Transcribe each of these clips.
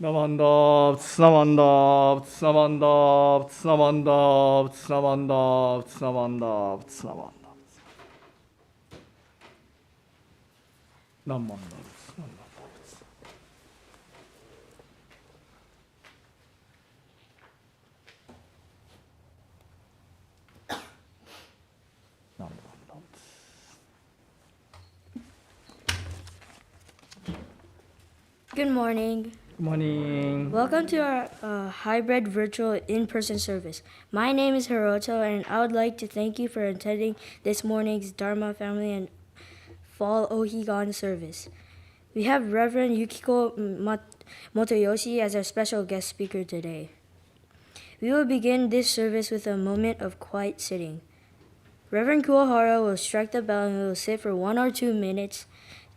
나만다 나만다 나만다 나만다 나만다 나만다 나만다 나만다 Good morning. Good morning. Welcome to our hybrid virtual in-person service. My name is Hiroto, and I would like to thank you for attending this morning's Dharma Family and Fall Ohagi service. We have Reverend Yukiko Motoyoshi as our special guest speaker today. We will begin this service with a moment of quiet sitting. Reverend Kuwahara will strike the bell and we will sit for 1 or 2 minutes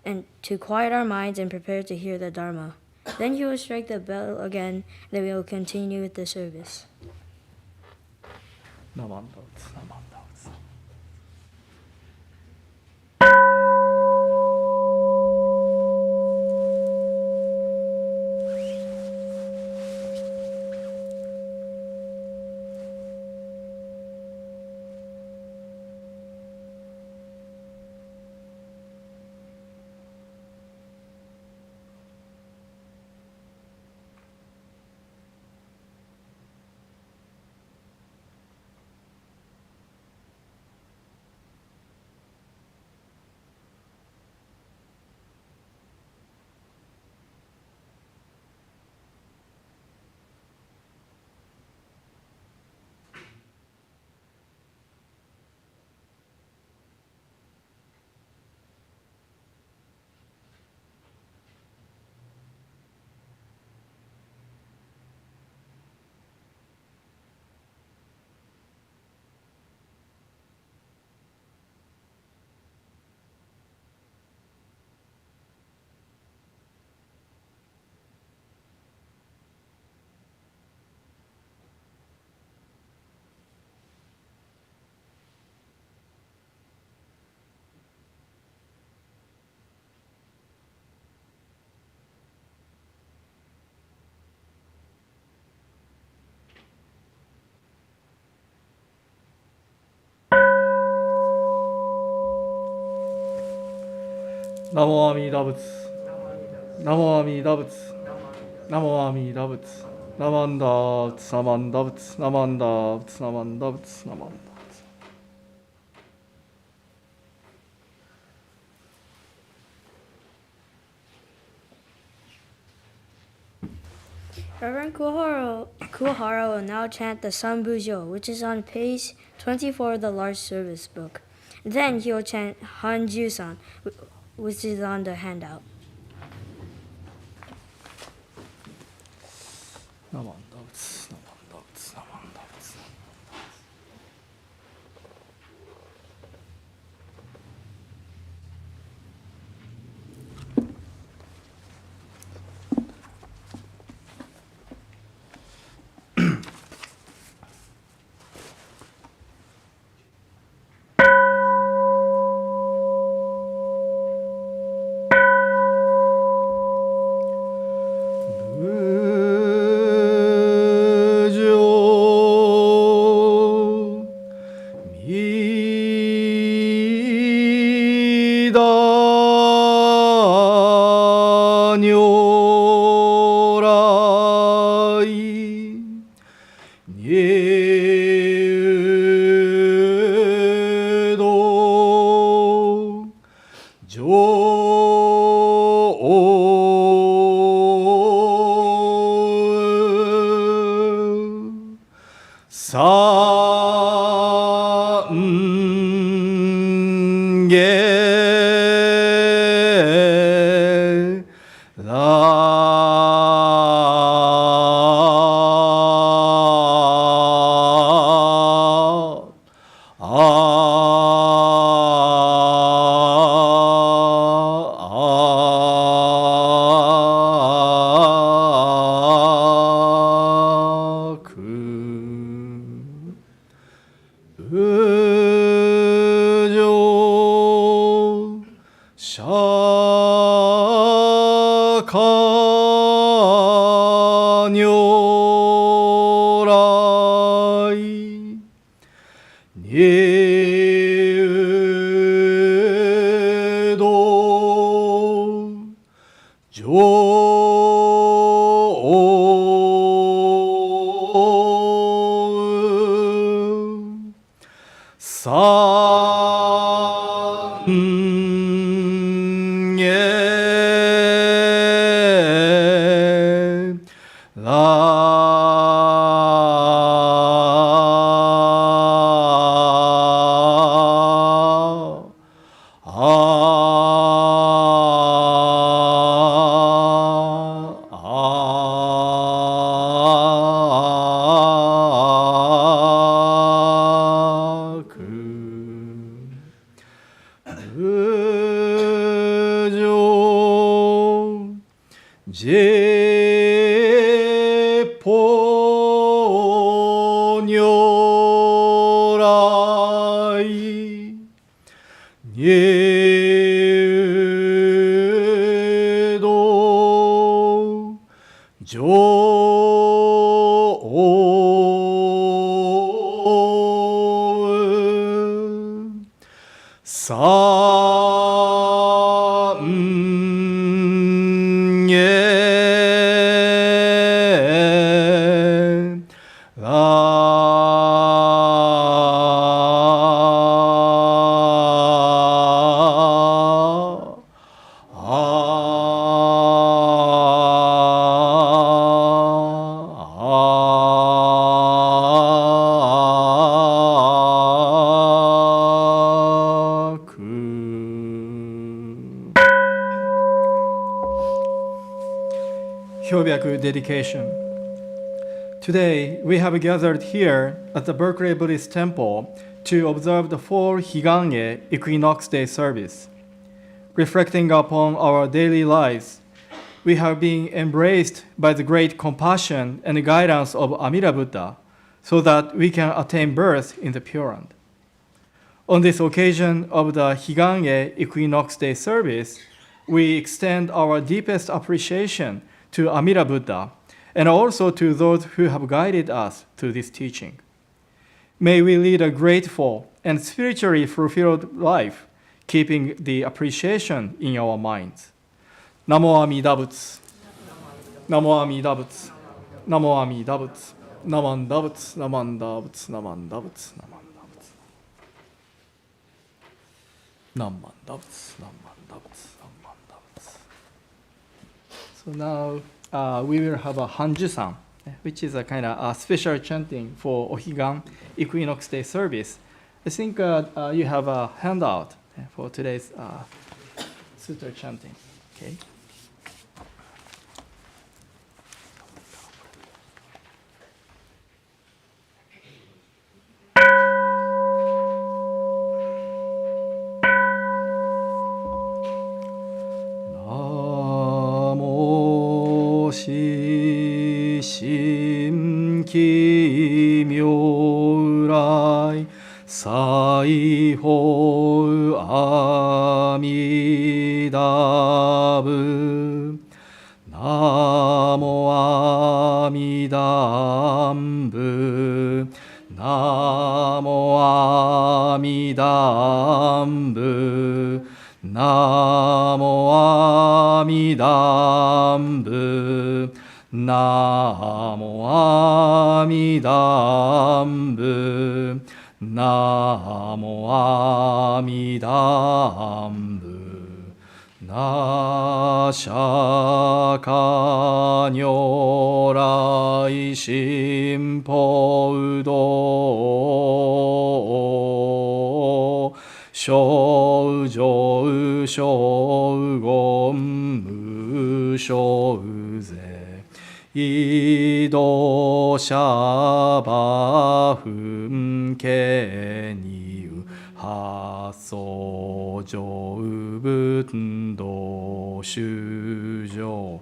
and to quiet our minds and prepare to hear the Dharma. Then he will strike the bell again, and then we will continue with the service. 나만다 나만다 나모 아미다仏 나모 아미다仏 나모 아미다仏 나만다 나만다仏 나만다 나만다仏 나만다 Reverend Kuwahara will now chant the Sanbujo, which is on page 24 of the large service book. Then he will chant Hanju-san, which is on the handout. 나만다仏 나만다仏 나만다仏上三Dedication. Today, we have gathered here at the Berkeley Buddhist Temple to observe the fall Higange Equinox Day service. Reflecting upon our daily lives, we have been embraced by the great compassion and guidance of Amida Buddha so that we can attain birth in the Pure Land. On this occasion of the Higange Equinox Day service, we extend our deepest appreciation to Amida Buddha, and also to those who have guided us to this teaching. May we lead a grateful and spiritually fulfilled life, keeping the appreciation in our minds. Namo Amida Butsu. Namo Amida Butsu. Namo Amida Butsu. Namanda Butsu. Namanda Butsu. Namanda Butsu. Namanda Butsu. Namanda Butsu. Namanda Butsu. Namanda Butsu. So now we will have a Hanju-san, which is a kind of special chanting for Ohigan Equinox Day service. I think you have a handout for today's sutra chanting. Okay.心奇妙来西方阿弥陀仏ナモ阿弥陀仏ナモ阿弥陀仏ナモ阿弥陀仏ナモ阿弥陀仏ナモ阿弥陀仏ナシャカ如来心法道正常正言無正税移動者馬墳家に発想上分道修上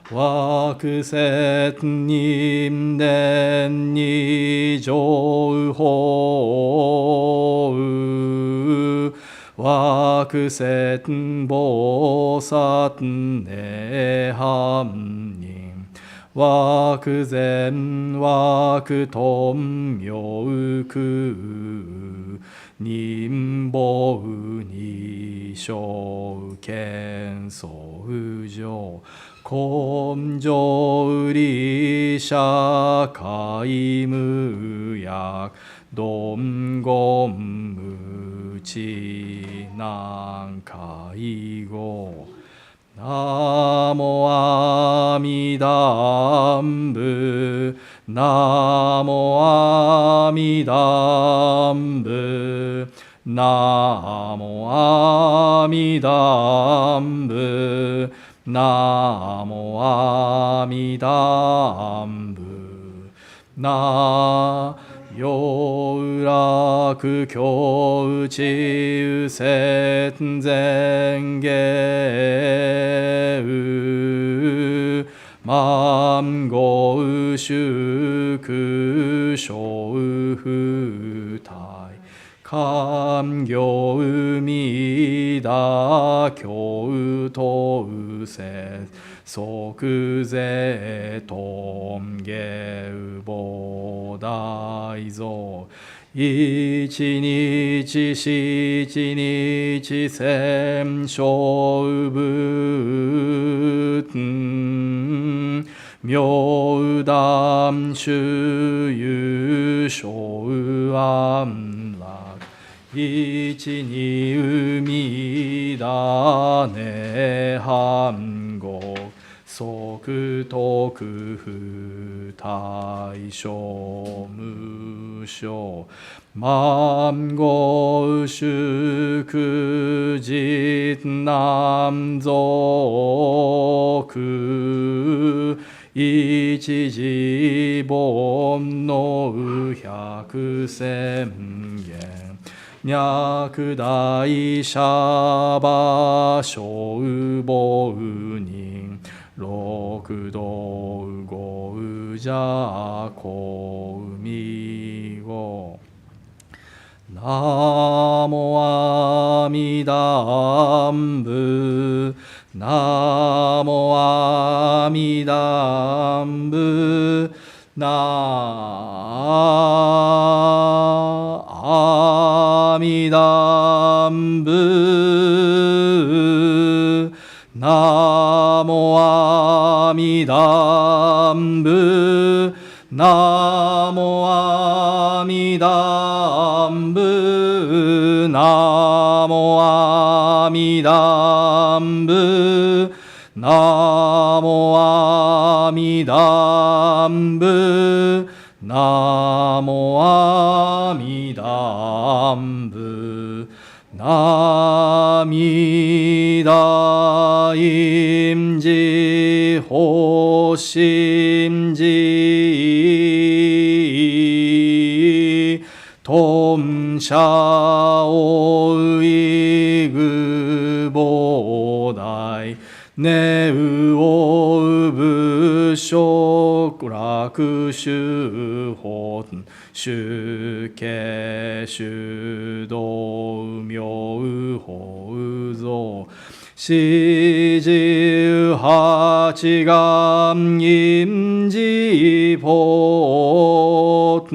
惑説人伝に情報惑説菩薩涅槃人惑前惑頓妙空忍法二小見相上根性理社会無薬鈍言無知難解語ナモアミダンブナモアミダンブナモアミダンブナモアミダンブナ有楽教知有戦前下有万語宿小不体官業未打教等せ即税頓下菩提像一日七日千小仏妙断修有小安楽一に海だね半語即徳不大小無所万語宿実南俗一時煩悩百千言脈大社場小母人六道五者公未語ナモアミダンブナモアミダンブナアミダンブナモアミダンブナモアミダンブナモアミダンブナモアミダンブナモアミダンブナミダインジホシンジトンシャオイグボダイネウオウブショクラクシュホンシュケシュドウミョウホウゾ四十八願陰寺法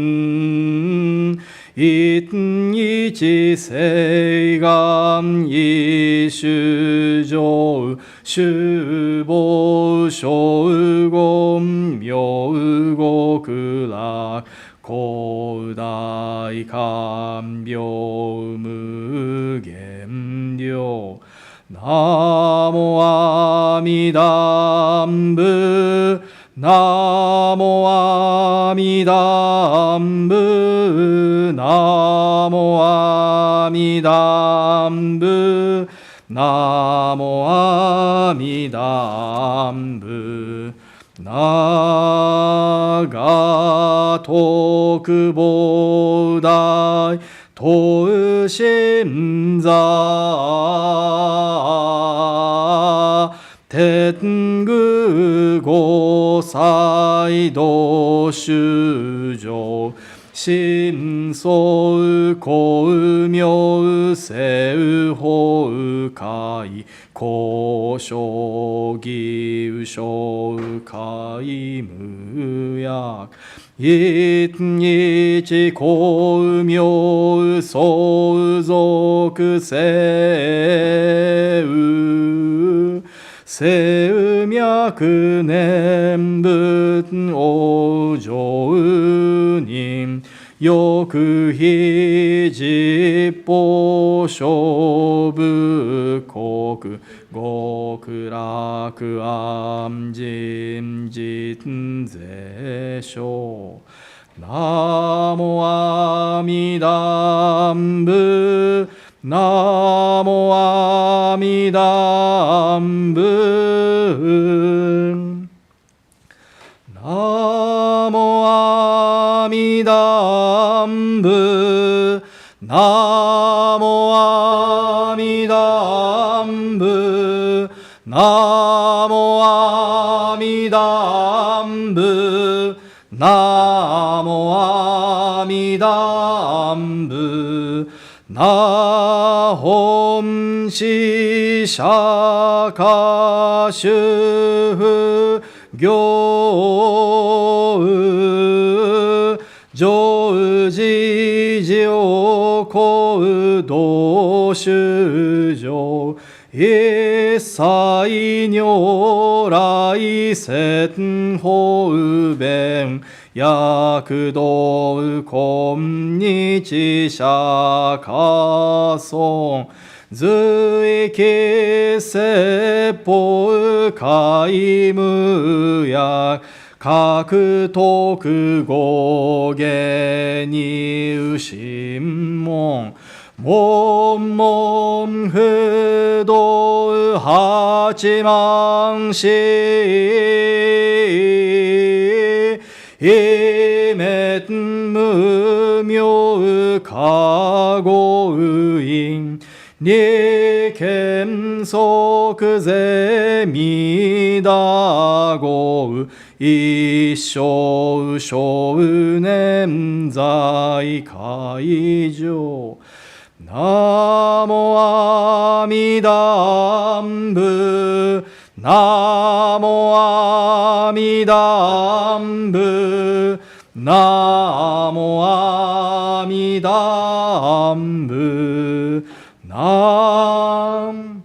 一日誓願一種上修法小言妙極楽広大観病無限量ナモアミダンブナモアミダンブナモアミダンブナモアミダンブナガトクボダイトウシンザ天狗五歳道修上心相光明聖法会高所義有所会無薬一日光明相続せう生脈念仏往生人欲非実法勝負国極楽安人実税所ナモ阿弥陀仏ナモ阿弥陀仏ナモ阿弥陀仏ナモ阿弥陀仏ナモ阿弥陀仏ナモ阿弥陀仏なほんし釈迦主不行上寺上皇道主上一切如来説法弁躍動今日釈迦尊随喜説法皆無薬各徳語下に有心門門門不動八万四異滅無明過語因利見即是弥陀語一生少年在会場ナモ阿弥陀仏ナモ阿弥陀仏ナモ阿弥陀仏ナム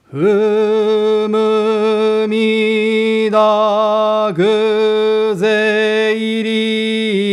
不無弥陀具税力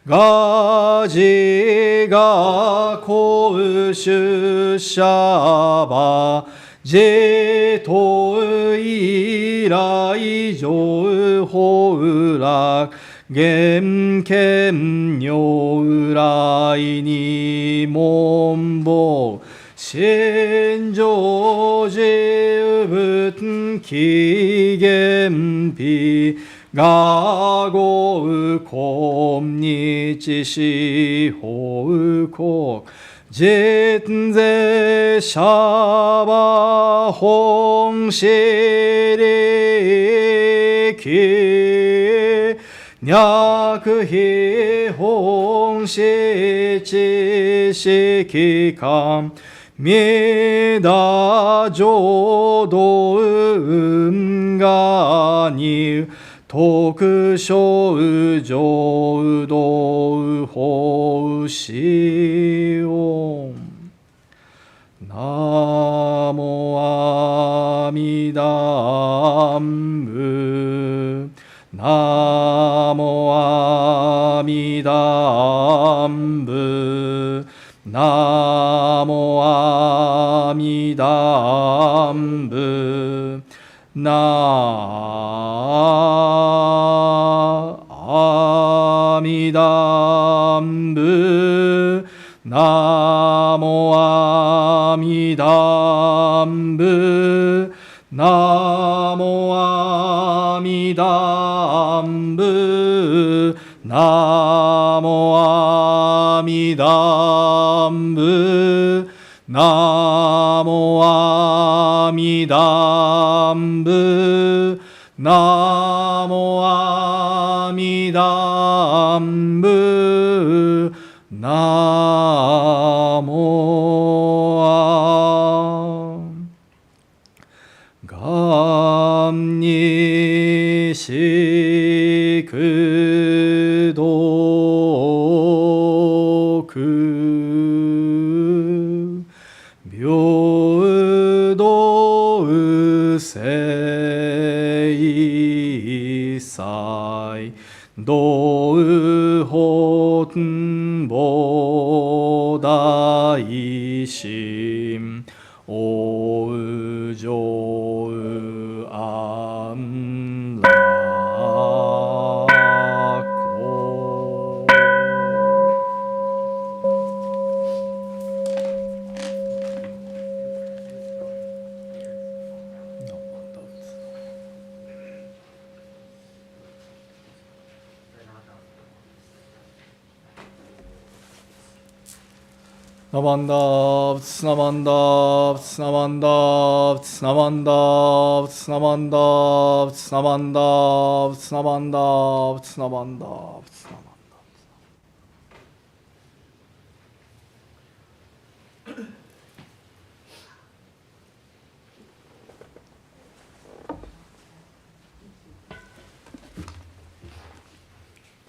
が自が公出者は自と依頼上法楽現見如来に門法心上自仏起源非我語今日四方国実税者は本師力脈非本師知識観弥陀浄土運河に特小浄土法師音ナモ阿弥陀仏ナモ阿弥陀仏ナモ阿弥陀仏ナ阿弥陀仏ナモ阿弥陀仏ナモ阿弥陀仏ナモ阿弥陀仏ナモ阿弥陀仏ナモ阿弥陀仏ナモ平等聖祭道本菩大心おう上安楽ナマンダーツナマンダーツナマンダーツナマンダーツナマンダーツナマンダーツナマンダーツナマンダーツナマンダー。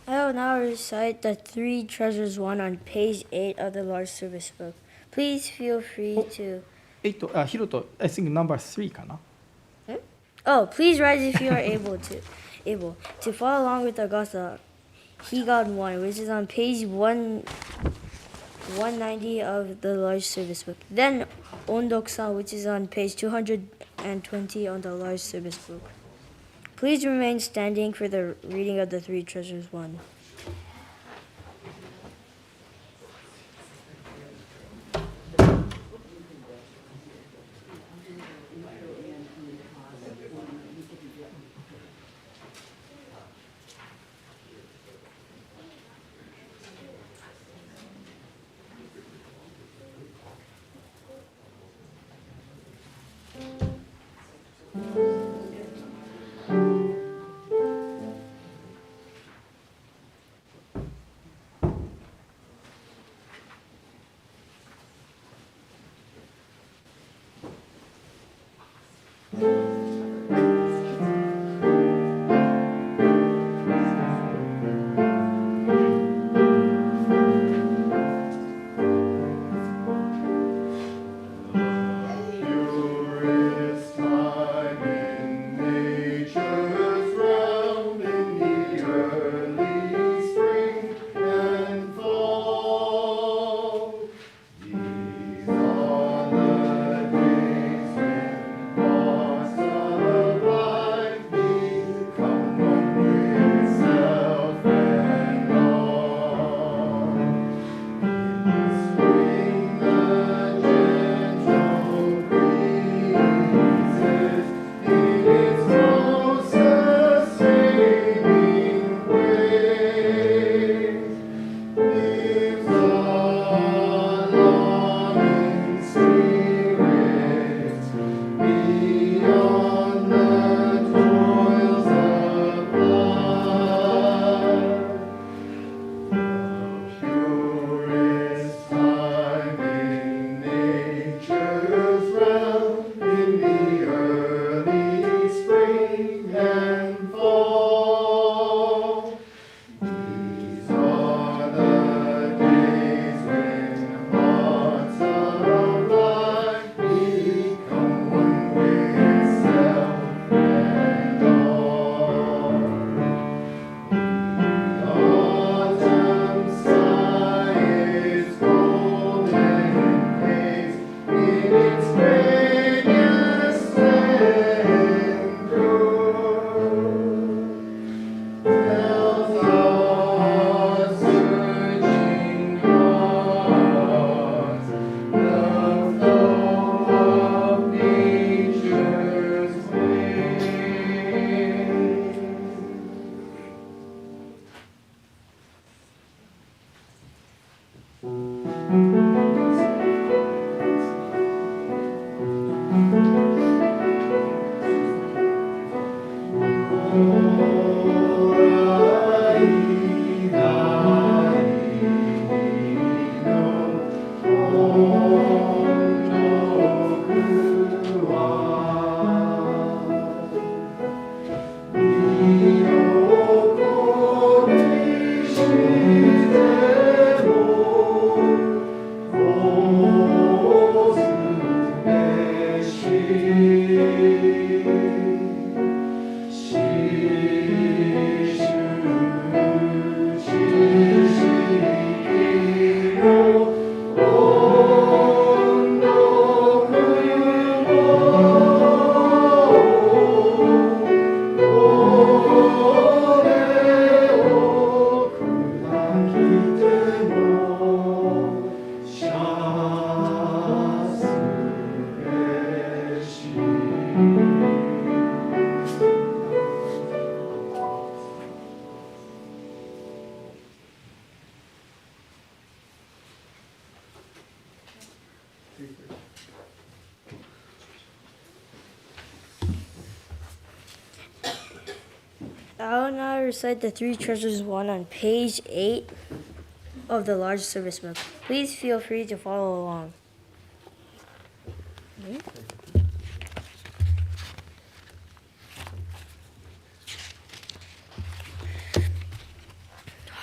I will now recite the Three Treasures 1 on page 8 of the large service book. Please feel free to... ヒロト、I think number 3かな。Oh, please rise if you are able to follow along with the Gotha Higan 1, which is on page 190 of the large service book. Then Ondoksan, which is on page 220 on the large service book. Please remain standing for the reading of the Three Treasures 1. I will now recite the Three Treasures one on page 8 of the large service book. Please feel free to follow along.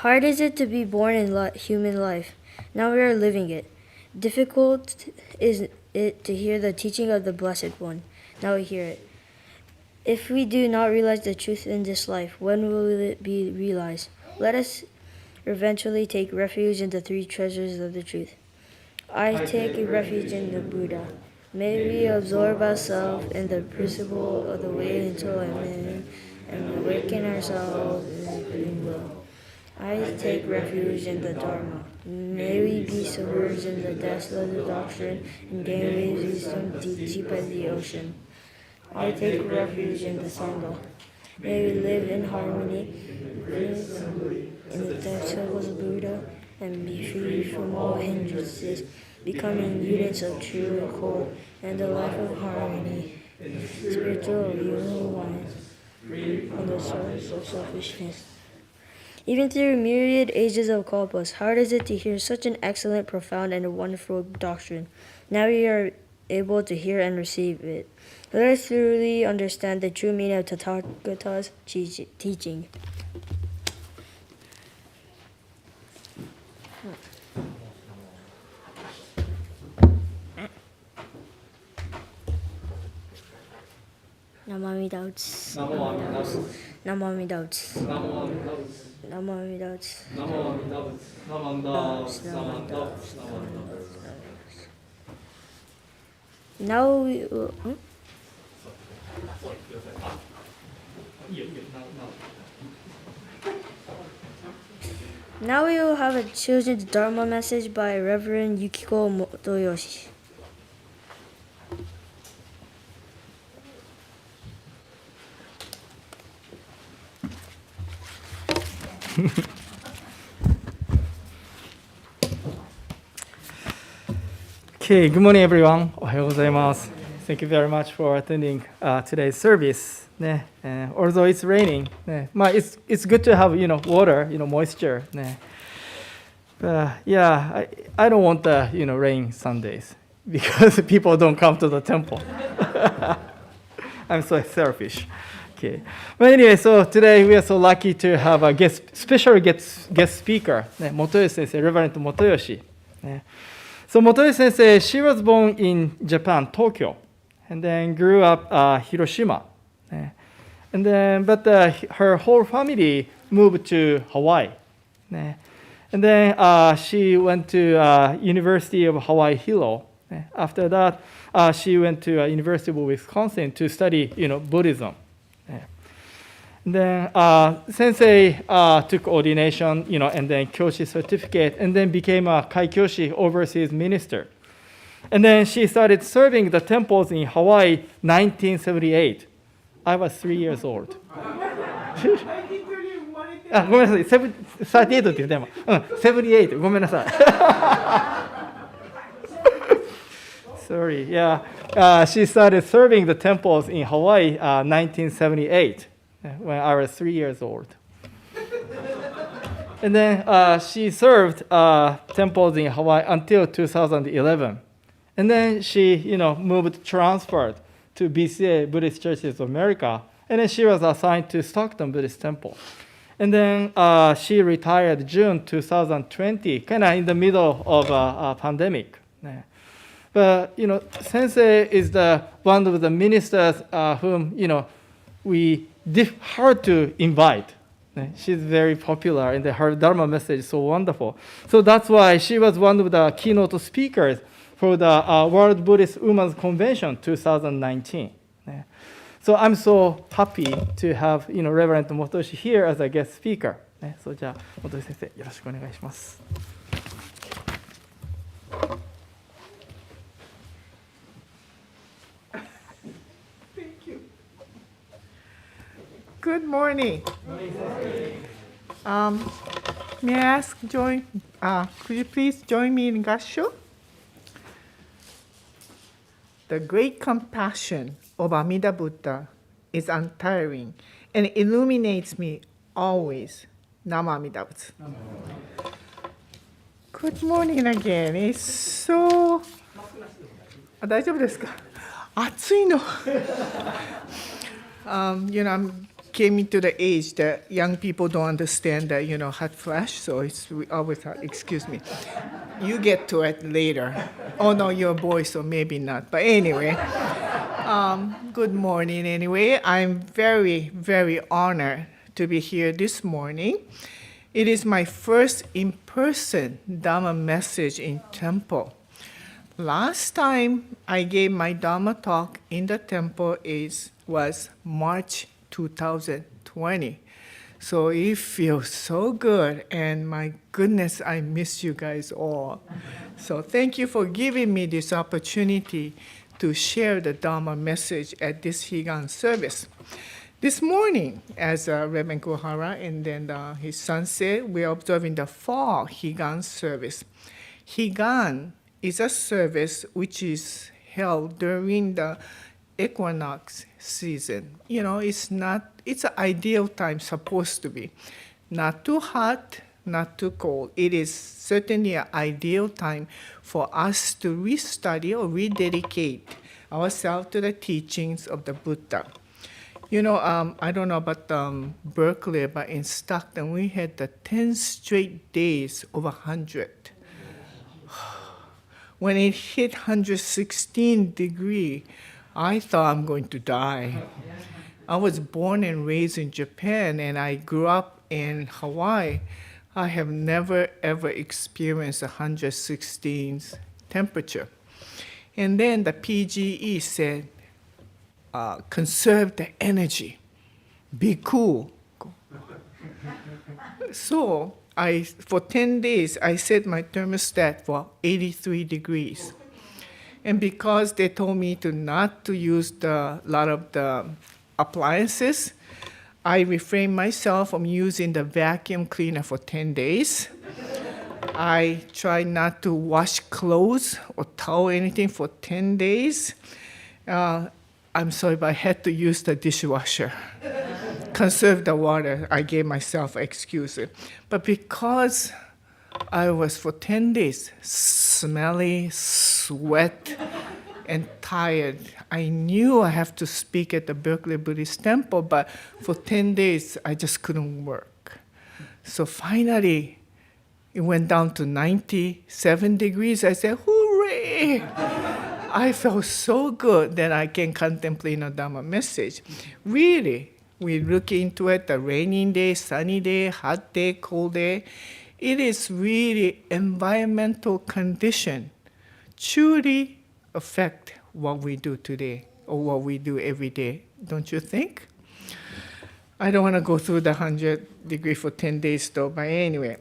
Hard is it to be born in human life. Now we are living it. Difficult is it to hear the teaching of the Blessed One. Now we hear it. If we do not realize the truth in this life, when will it be realized? Let us eventually take refuge in the three treasures of the truth. I take refuge in the Buddha. May we absorb ourselves in the principle of the way until enlightenment and awaken ourselves in the Supreme Will. I take refuge in the Dharma. May we be submerged in the depths of the doctrine and gain wisdom deep as the ocean. I take refuge in the Sangha. May we live in harmony in the depths of the Buddha and be free from all hindrances, becoming units of true accord and the life of harmony, spiritual union, free from the source of selfishness. Even through myriad ages of kalpas, hard is it to hear such an excellent, profound, and wonderful doctrine. Now we are able to hear and receive it. Let us thoroughly understand the true meaning of Tathagata's teaching. Namami doubts. Namami doubts. Namami doubts. Now we Now we will have a children's Dharma message by Reverend Yukiko Toyoshi. Okay, good morning everyone. おはようございます。Thank you very much for attending today's service. ね、although it's raining, ね、まあ it's good to have water, moisture. ね。Yeah, I don't want the rain Sundays because people don't come to the temple. I'm so selfish. Okay. But anyway, so today we are so lucky to have a special guest speaker, ね、Motoyoshi 先生, Reverend Motoyoshi. ね。So Motoyoshi sensei, she was born in Japan, Tokyo, and then grew up Hiroshima. And then, but her whole family moved to Hawaii. And then she went to University of Hawaii Hilo. After that, she went to University of Wisconsin to study, Buddhism. And then sensei took ordination, and then kyoshi certificate, and then became a kai kyoshi overseas minister. And then she started serving the temples in Hawaii 1978. I was 3 years old. あ、ごめんなさい、38って言っても、78、ごめんなさい。Sorry, yeah. She started serving the temples in Hawaii 1978. When I was 3 years old. And then she served temples in Hawaii until 2011. And then she, transferred to BCA, Buddhist Churches of America. And then she was assigned to Stockton Buddhist Temple. And then she retired June 2020, kind of in the middle of a pandemic. But, Sensei is one of the ministers whom, we hard to invite. She's very popular and her Dharma message is so wonderful. So that's why she was one of the keynote speakers for the World Buddhist Women's Convention 2019. So I'm so happy to have Reverend Motoyoshi here as a guest speaker. So じゃあ元吉先生よろしくお願いします。Good morning. May I ask, could you please join me in Gassho? The great compassion of Amida Buddha is untiring and illuminates me always. Nama Amida Butsu. Good morning again. It's so... 大丈夫ですか？暑いの。I'm came into the age that young people don't understand that, hot flash, so it's we always, excuse me. You get to it later. Oh, no, you're a boy, so maybe not. But anyway, good morning anyway. I'm very, very honored to be here this morning. It is my first in-person Dharma message in temple. Last time I gave my Dharma talk in the temple was March 2020. So it feels so good, and my goodness, I miss you guys all. So thank you for giving me this opportunity to share the Dharma message at this Higan service. This morning, as Reverend Kuhara and then his son said, we are observing the fall Higan service. Higan is a service which is held during the equinox season. It's an ideal time, supposed to be. Not too hot, not too cold. It is certainly an ideal time for us to restudy or rededicate ourselves to the teachings of the Buddha. I don't know about Berkeley, but in Stockton, we had the 10 straight days over 100. When it hit 116 degrees, I thought I'm going to die. I was born and raised in Japan, and I grew up in Hawaii. I have never, ever experienced 116 temperature. And then the PGE said, conserve the energy, be cool. So for 10 days, I set my thermostat for 83 degrees. And because they told me not to use a lot of the appliances, I refrained myself from using the vacuum cleaner for 10 days. I tried not to wash clothes or towel anything for 10 days. I'm sorry, but I had to use the dishwasher. Conserve the water. I gave myself an excuse. But because I was for 10 days smelly, sweat, and tired, I knew I have to speak at the Berkeley Buddhist Temple, but for 10 days, I just couldn't work. So finally, it went down to 97 degrees. I said, hooray! I felt so good that I can contemplate a Dharma message. Really, we look into it, the rainy day, sunny day, hot day, cold day. It is really environmental condition truly affect what we do today or what we do every day, don't you think? I don't want to go through the 100 degree for 10 days though, but anyway.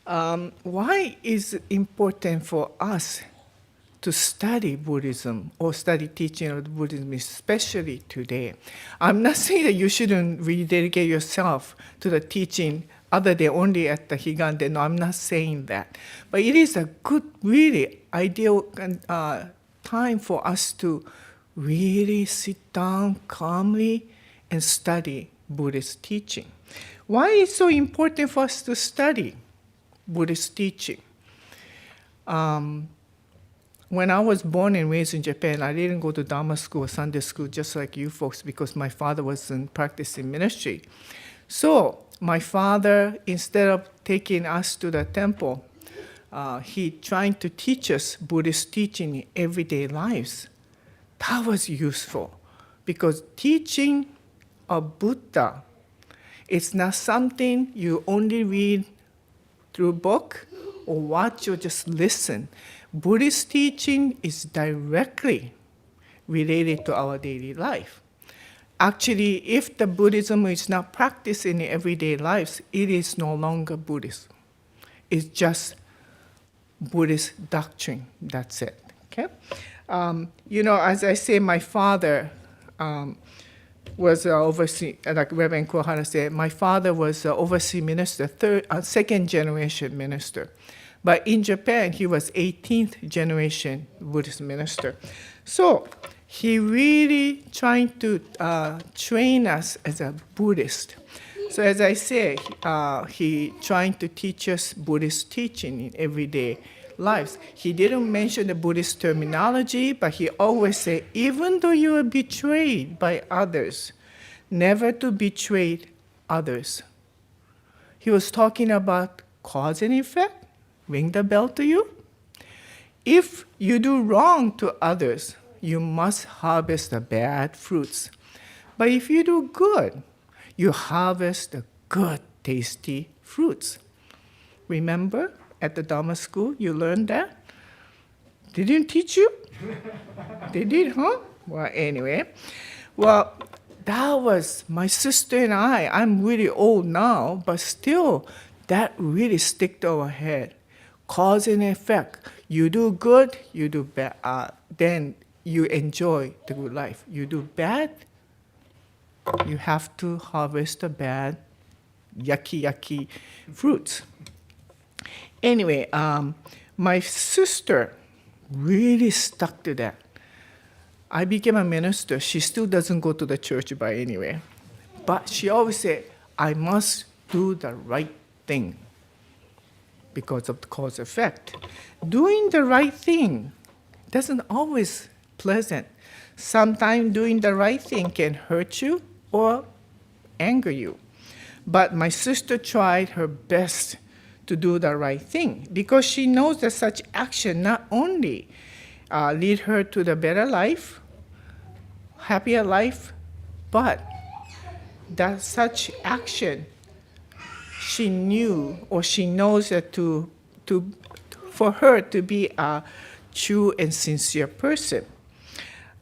Why is it important for us to study Buddhism or study teaching of Buddhism, especially today? I'm not saying that you shouldn't rededicate yourself to the teaching other than only at the Higanden. No, I'm not saying that. But it is a good, really ideal time for us to really sit down calmly and study Buddhist teaching. Why is it so important for us to study Buddhist teaching? When I was born and raised in Japan, I didn't go to Dharma school or Sunday school just like you folks because my father was in practicing ministry. So my father, instead of taking us to the temple, he tried to teach us Buddhist teaching in everyday lives. That was useful because teaching of Buddha is not something you only read through a book or watch or just listen. Buddhist teaching is directly related to our daily life. Actually, if the Buddhism is not practiced in everyday lives, it is no longer Buddhism. It's just Buddhist doctrine. That's it. Okay? As I say, my father was overseas, like Reverend Kuhara said, my father was an overseas minister, second generation minister. But in Japan, he was 18th generation Buddhist minister. So he really trying to train us as a Buddhist. So as I say, he trying to teach us Buddhist teaching in everyday lives. He didn't mention the Buddhist terminology, but he always say, even though you are betrayed by others, never to betray others. He was talking about cause and effect. Ring the bell to you? If you do wrong to others, you must harvest the bad fruits. But if you do good, you harvest the good, tasty fruits. Remember at the Dharma school, you learned that? They didn't teach you? They did, huh? Well, anyway. Well, that was my sister and I. I'm really old now, but still, that really stick to our head. Cause and effect. You do good, you do bad, then you enjoy the good life. You do bad, you have to harvest the bad, yucky fruits. Anyway, my sister really stuck to that. I became a minister. She still doesn't go to the church by anyway. But she always said, I must do the right thing because of the cause effect. Doing the right thing doesn't always pleasant. Sometimes doing the right thing can hurt you or anger you. But my sister tried her best to do the right thing because she knows that such action not only lead her to the better life, happier life, but that such action she knew or she knows that for her to be a true and sincere person.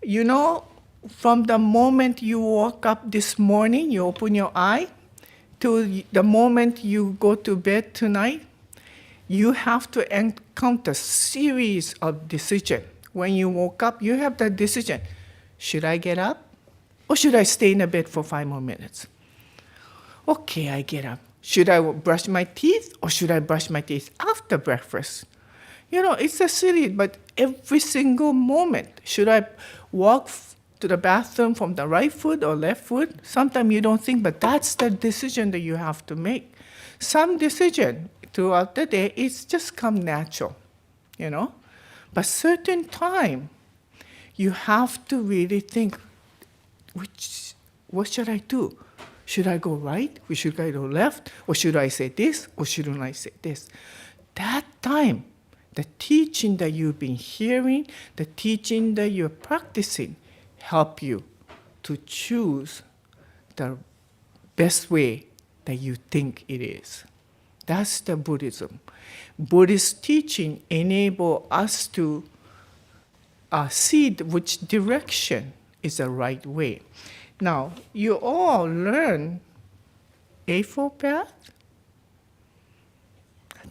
You know, from the moment you woke up this morning, you open your eye, to the moment you go to bed tonight, you have to encounter a series of decisions. When you woke up, you have the decision, should I get up or should I stay in the bed for 5 more minutes? Okay, I get up. Should I brush my teeth or should I brush my teeth after breakfast? You know, it's a silly, but every single moment, should I walk to the bathroom from the right foot or left foot? Sometimes you don't think, but that's the decision that you have to make. Some decision throughout the day, it's just come natural, you know? But certain time, you have to really think, what should I do? Should I go right? Or should I go left? Or should I say this? Or shouldn't I say this? That time, the teaching that you've been hearing, the teaching that you're practicing, help you to choose the best way that you think it is. That's the Buddhism. Buddhist teaching enable us to see which direction is the right way. Now, you all learn Eightfold Path.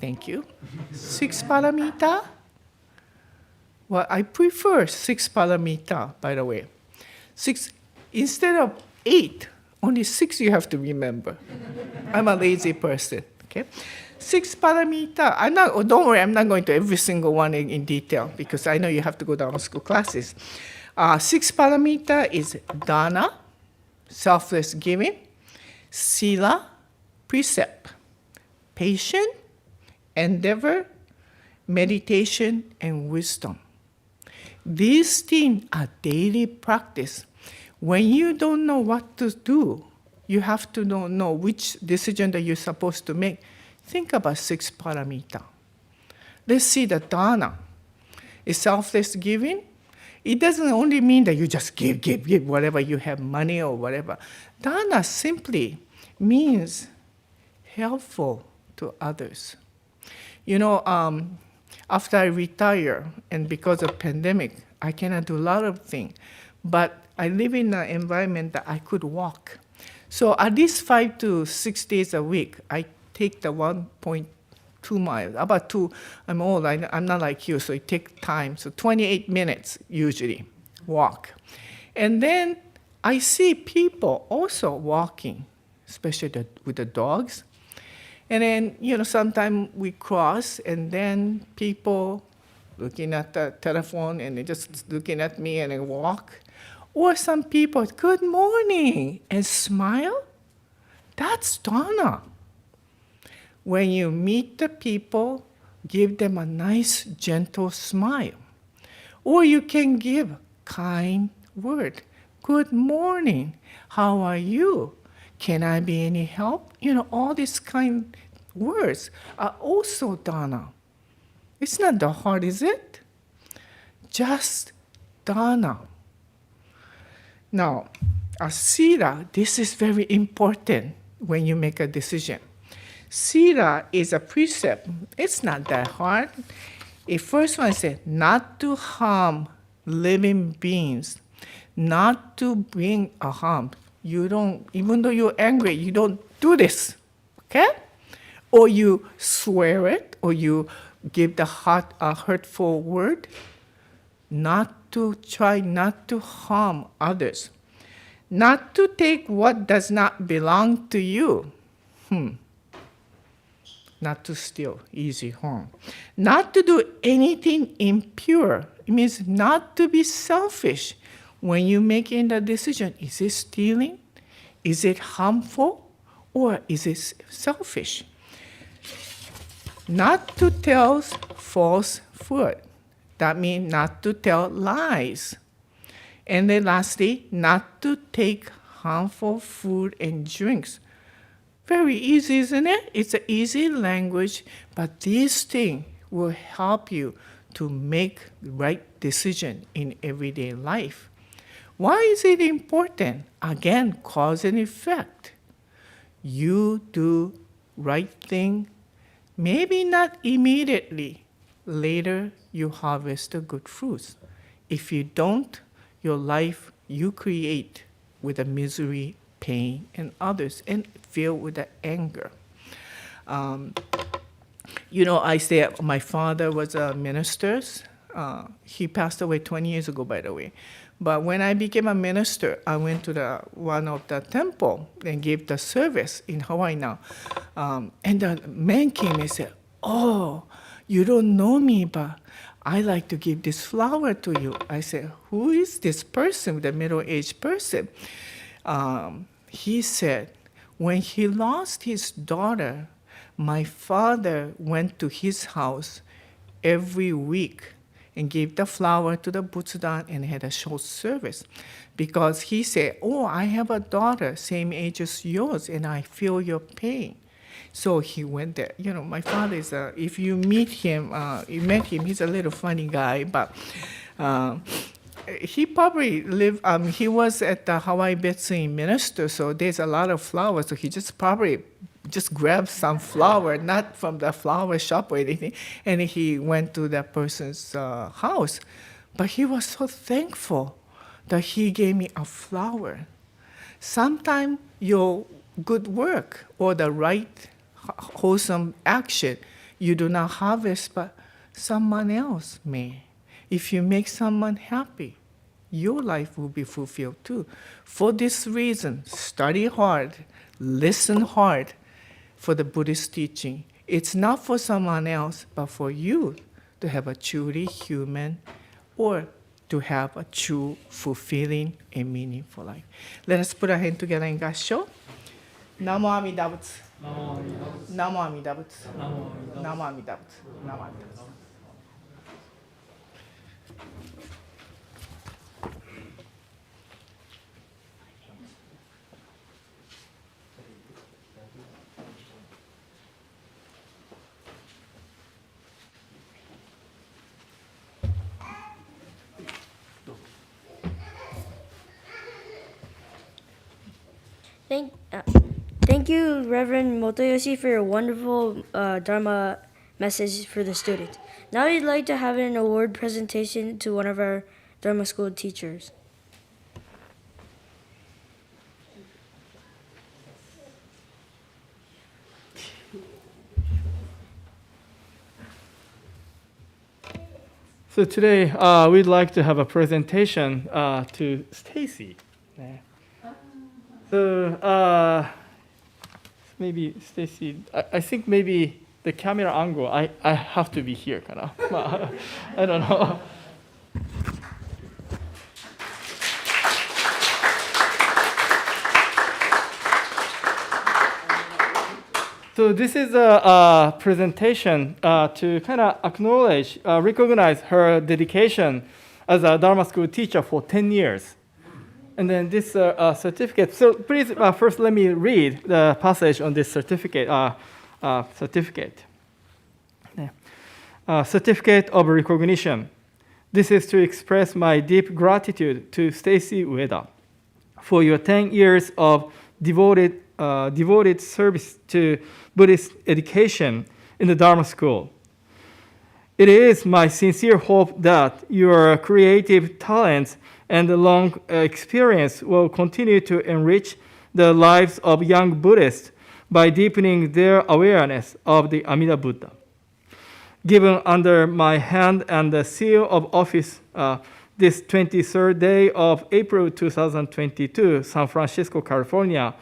Thank you. 6 paramita. Well, I prefer 6 paramita, by the way. 6 instead of 8, only 6 you have to remember. I'm a lazy person. Okay, 6 paramita. Don't worry, I'm not going to every single one in detail because I know you have to go down school classes. 6 paramita is dana, selfless giving, sila, precept, patience, endeavor, meditation, and wisdom. These things are daily practice. When you don't know what to do, you have to know which decision that you're supposed to make. Think about 6 paramita. Let's see the dana. Is selfless giving. It doesn't only mean that you just give whatever you have, money or whatever. Dana simply means helpful to others. You know, after I retire, and because of pandemic, I cannot do a lot of things. But I live in an environment that I could walk. So at least 5 to 6 days a week, I take the 1.2 miles. About 2, I'm old, I'm not like you, so it takes time. So 28 minutes usually, walk. And then I see people also walking, especially with the dogs. And then, you know, sometimes we cross, and then people looking at the telephone, and they just looking at me, and they walk. Or some people, good morning, and smile. That's Dharma. When you meet the people, give them a nice, gentle smile. Or you can give kind word. Good morning. How are you? Can I be any help? All these kind words are also Dharma. It's not that hard, is it? Just Dharma. Now, sila, this is very important when you make a decision. Sila is a precept. It's not that hard. The first one says, not to harm living beings, not to bring a harm. You don't, even though you're angry, you don't do this, okay? Or you swear it, or you give the hurtful word, try not to harm others. Not to take what does not belong to you. Not to steal, easy harm. Not to do anything impure. It means not to be selfish. When you're making the decision, is it stealing? Is it harmful? Or is it selfish? Not to tell falsehood. That means not to tell lies. And then lastly, not to take harmful food and drinks. Very easy, isn't it? It's an easy language, but these things will help you to make the right decision in everyday life. Why is it important? Again, cause and effect. You do right thing, maybe not immediately. Later, you harvest the good fruits. If you don't, your life you create with the misery, pain, and others, and filled with the anger. I say my father was a minister. He passed away 20 years ago, by the way. But when I became a minister, I went to one of the temple and gave the service in Hawaii now. And the man came and said, "Oh, you don't know me, but I like to give this flower to you." I said, "Who is this person, the middle-aged person?" He said, when he lost his daughter, my father went to his house every week and gave the flower to the Butsudan and had a short service. Because he said, "Oh, I have a daughter, same age as yours, and I feel your pain." So he went there. My father is, if you met him, he's a little funny guy, but he probably he was at the Hawaii Betsy minister, so there's a lot of flowers, so he probably grabbed some flower, not from the flower shop or anything, and he went to that person's house. But he was so thankful that he gave me a flower. Sometimes your good work or the right wholesome action, you do not harvest, but someone else may. If you make someone happy, your life will be fulfilled too. For this reason, study hard, listen hard for the Buddhist teaching. It's not for someone else, but for you to have a truly human or to have a true, fulfilling, and meaningful life. Let us put our hand together in Gassho. Namo Amida Butsu. Namo Amida Butsu. Namo Amida Butsu. Namo Amida Butsu. Thank you, Reverend Motoyoshi, for your wonderful Dharma message for the students. Now we'd like to have an award presentation to one of our Dharma school teachers. So today we'd like to have a presentation to Stacy. So maybe Stacy, I think maybe the camera angle, I have to be here, kind of. I don't know. So this is a presentation to kind of acknowledge, recognize her dedication as a Dharma school teacher for 10 years. And then this certificate. So please first let me read the passage on this certificate. Certificate of recognition. This is to express my deep gratitude to Stacy Ueda for your 10 years of devoted service to Buddhist education in the Dharma school. It is my sincere hope that your creative talents and the long experience will continue to enrich the lives of young Buddhists by deepening their awareness of the Amida Buddha. Given under my hand and the seal of office this 23rd day of April 2022, San Francisco, California,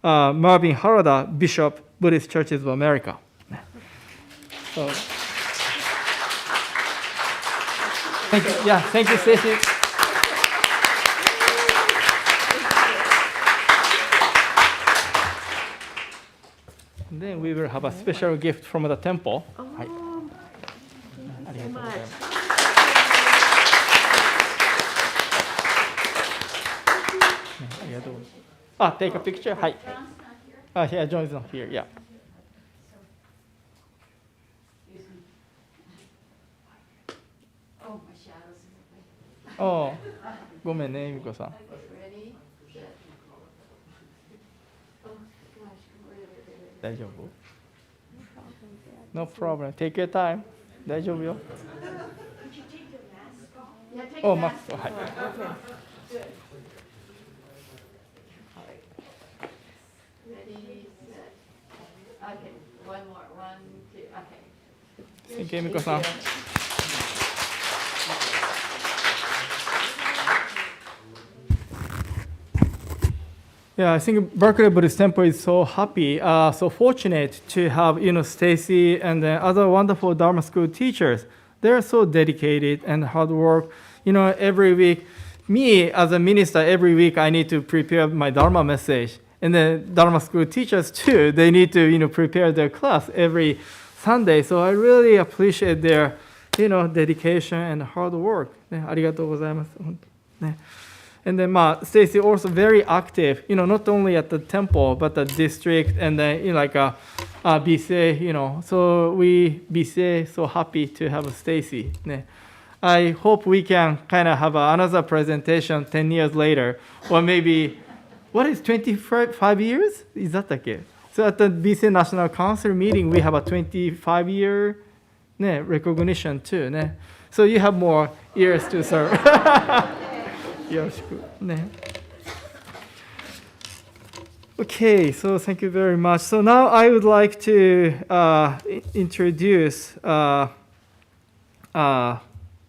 Marvin Harada, Bishop, Buddhist Churches of America. So, thank you. Yeah, thank you, Stacy. And then we will have a special gift from the temple. Thank you so much. Take a picture. Hi. Yeah, John's not here. Yeah. Oh, my shadow's in the way. ああ、ごめんね、由美子さん。 Ready? Set. Oh, gosh, wait. 大丈夫 No problem. Take your time. 大丈夫よ。 Yeah, take お、 that. マスク、はい。 Good. Ready, set. Okay, one more. One, two, okay. Thank you, 由美子さん。 Yeah, I think Berkeley Buddhist Temple is so happy, so fortunate to have Stacy and other wonderful Dharma school teachers. They're so dedicated and hard work. Every week, me as a minister, every week I need to prepare my Dharma message, and then Dharma school teachers too. They need to prepare their class every Sunday. So I really appreciate their dedication and hard work. ね、ありがとうございます。ね。And then Stacy also very active, not only at the temple, but the district and then, Bisei, so we, Bisei, so happy to have Stacy. I hope we can kind of have another presentation 10 years later, or maybe, 25 years? Is that okay? So at the Bisei National Council meeting, we have a 25-year recognition too. So you have more years to serve. よろしくね。Okay, so thank you very much. So now I would like to introduce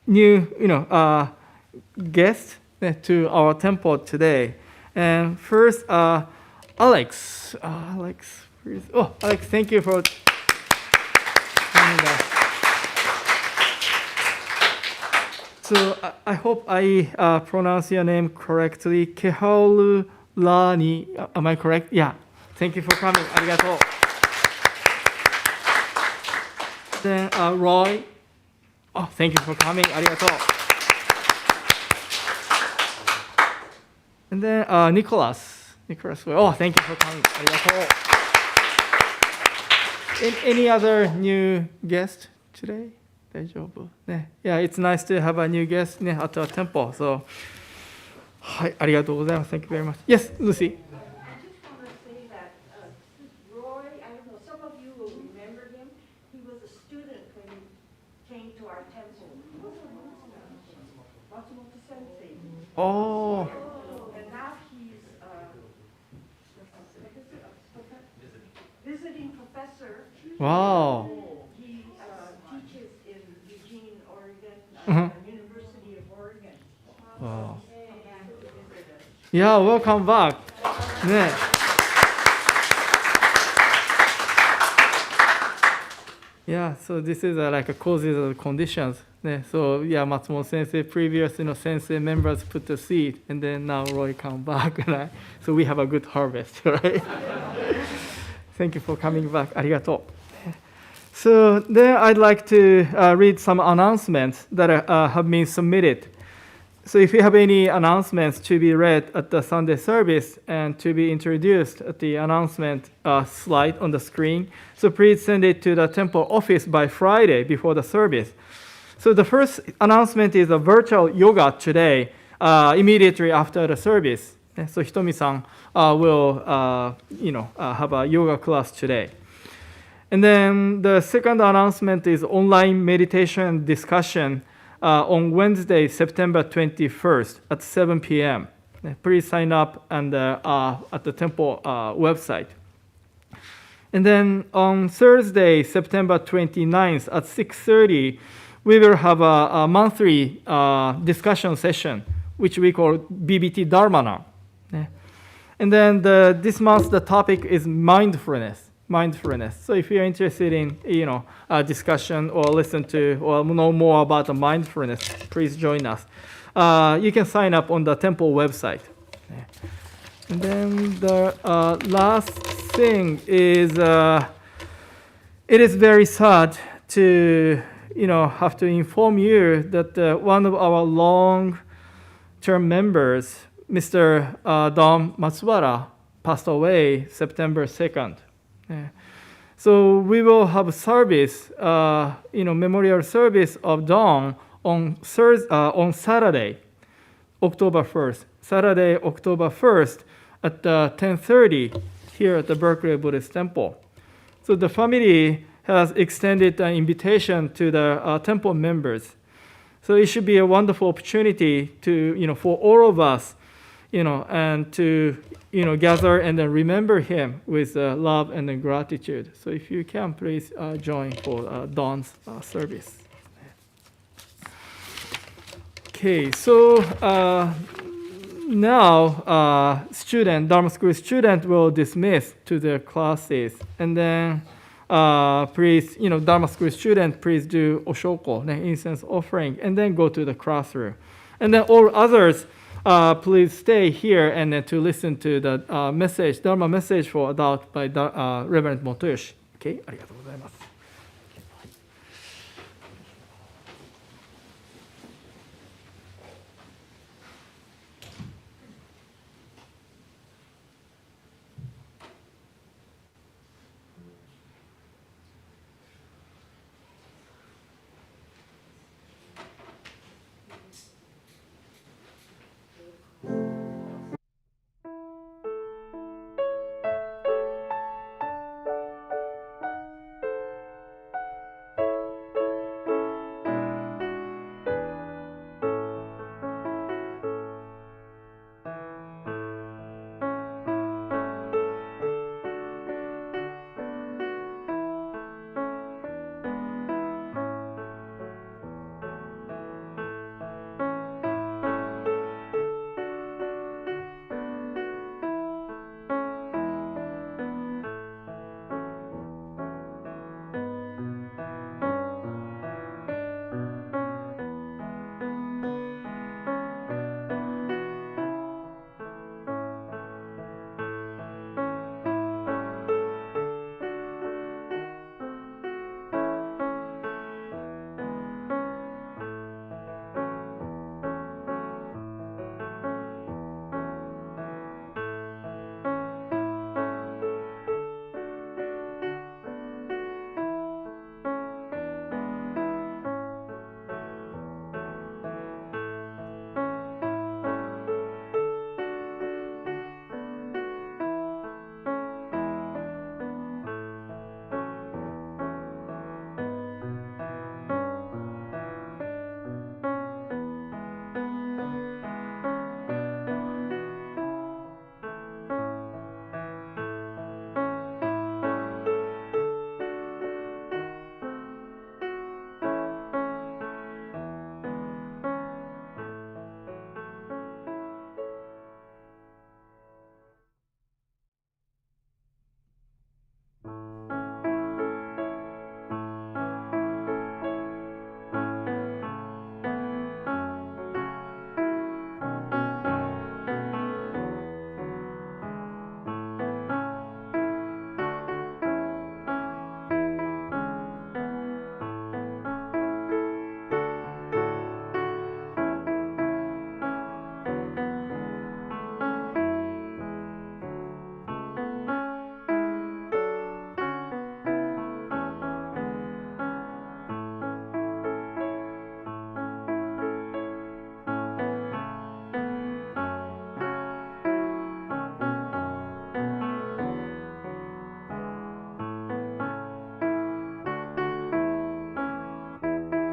new, guest to our temple today. And first, Alex. Alex, thank you for coming back. So I hope I pronounce your name correctly. Keharu Lani. Am I correct? Yeah. Thank you for coming. Arigato. Then Roy. Oh, thank you for coming. Arigato. And then Nicholas. Oh, thank you for coming. Arigato. Any other new guest today? 大丈夫ね。Yeah, it's nice to have a new guest ね at our temple. So, はい、ありがとうございます。Thank you very much. Yes, Lucy. I just want to say that Roy, I don't know, some of you will remember him. He was a student when he came to our temple. Matsumoto Sensei. Oh, And now he's visiting professor. wow. He teaches in Eugene, Oregon, Mhm. University of Oregon. Wow. And to visit us. Yeah, welcome back. ね。Yeah, so this is like a causes of conditions. ね So yeah, Matsumoto Sensei, previous sensei members put the seed, and then now Roy come back, right? So we have a good harvest, right? Thank you for coming back. ありがとう。So then I'd like to read some announcements that have been submitted. So if you have any announcements to be read at the Sunday service and to be introduced at the announcement slide on the screen, so please send it to the temple office by Friday before the service. So the first announcement is a virtual yoga today, immediately after the service. So Hitomi-san will, have a yoga class today. And then the second announcement is online meditation discussion on Wednesday, September 21st at 7 p.m. Please sign up and, at the temple website. And then on Thursday, September 29th at 6:30, we will have a monthly discussion session, which we call BBT Dharma. And then this month, the topic is mindfulness. So if you're interested in, a discussion or listen to or know more about the mindfulness, please join us. You can sign up on the temple website. And then the last thing is, it is very sad to, have to inform you that one of our long-term members, Mr. Don Matsuwara, passed away September 2nd. So we will have a service, memorial service of Don on Saturday, October 1st. Saturday, October 1st at 10:30 here at the Berkeley Buddhist Temple. So the family has extended an invitation to the temple members. So it should be a wonderful opportunity to, for all of us, and to, gather and then remember him with love and then gratitude. So if you can, please join for Dawn's service. Okay, so now Dharma school student will dismiss to their classes. And then please, Dharma school student, please do oshoko, incense offering, and then go to the classroom. And then all others, please stay here and to listen to the Dharma message for adult by Reverend Toyoshi. Okay, ありがとうございます。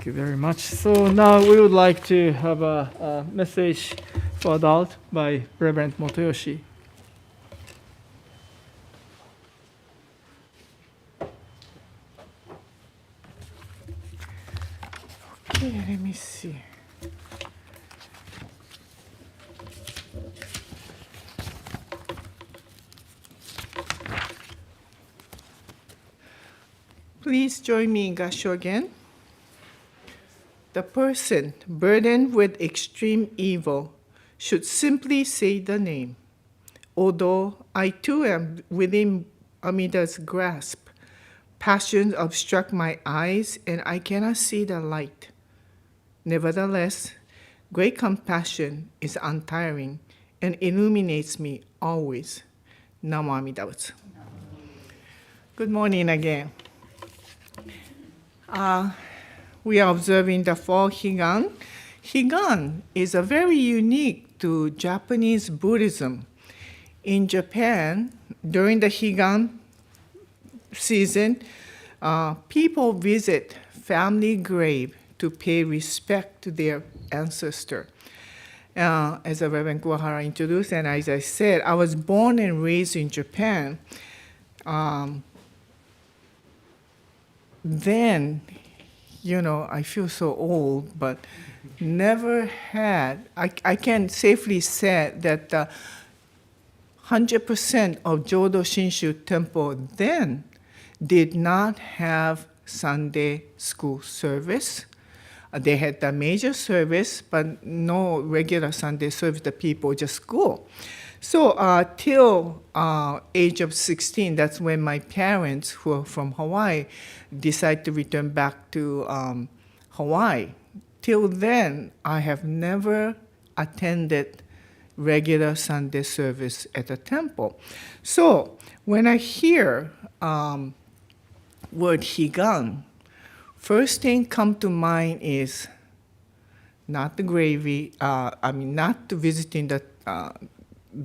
you very much. So now we would like to have a message for adult by Reverend Toyoshi. Okay, let me see. Please join me in Gasho again. The person burdened with extreme evil should simply say the name. Although I too am within Amida's grasp, passions obstruct my eyes and I cannot see the light. Nevertheless, great compassion is untiring and illuminates me always. Namo Amida Butsu. Good morning again. We are observing the fall Higan. Higan is a very unique to Japanese Buddhism. In Japan, during the Higan season, people visit family grave to pay respect to their ancestor. As the Reverend Kuwahara introduced, and as I said, I was born and raised in Japan. Then, I feel so old, but never had, I can safely say that 100% of Jodo Shinshu Temple then did not have Sunday school service. They had the major service, but no regular Sunday service, the people just go. So till age of 16, that's when my parents, who are from Hawaii, decided to return back to Hawaii. Till then, I have never attended regular Sunday service at a temple. So when I hear word Higan, first thing come to mind is not the gravy, not visiting the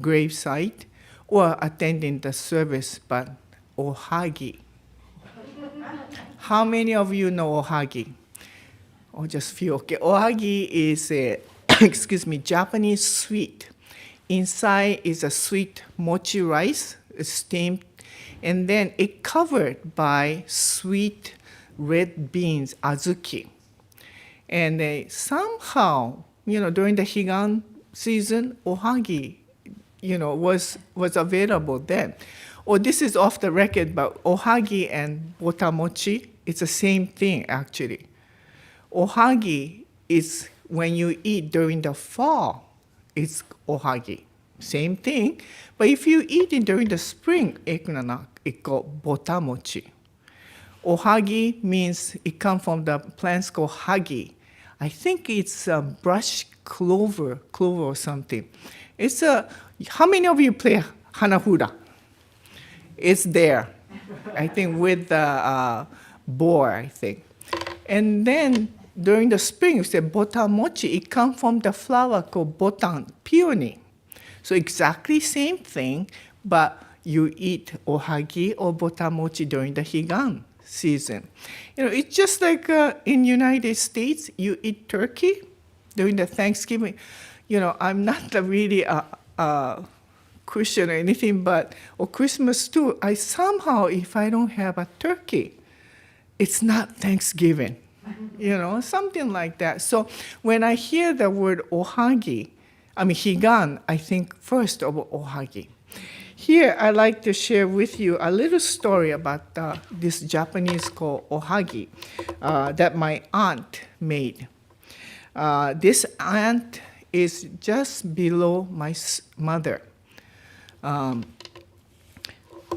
grave site or attending the service, but Ohagi. How many of you know Ohagi? Oh, just few. Okay, Ohagi is a, Japanese sweet. Inside is a sweet mochi rice, steamed, and then it covered by sweet red beans, azuki. And somehow, during the Higan season, Ohagi, was available then. Oh, this is off the record, but Ohagi and Otamochi, it's the same thing, actually. Ohagi is when you eat during the fall, it's Ohagi. Same thing, but if you eat it during the spring equinox, it's called Botamochi. Ohagi means it comes from the plants called hagi. I think it's a brush clover or something. It's how many of you play Hanahura? It's there, I think, with the boar, I think. And then during the spring, you say botamochi, it comes from the flower called botan, peony. So exactly same thing, but you eat ohagi or botamochi during the Higan season. It's just like in United States, you eat turkey during the Thanksgiving. I'm not really a Christian or anything, but or Christmas too. I somehow, if I don't have a turkey, it's not Thanksgiving. Something like that. So when I hear the word ohagi, Higan, I think first of ohagi. Here, I'd like to share with you a little story about this Japanese called ohagi that my aunt made. This aunt is just below my mother.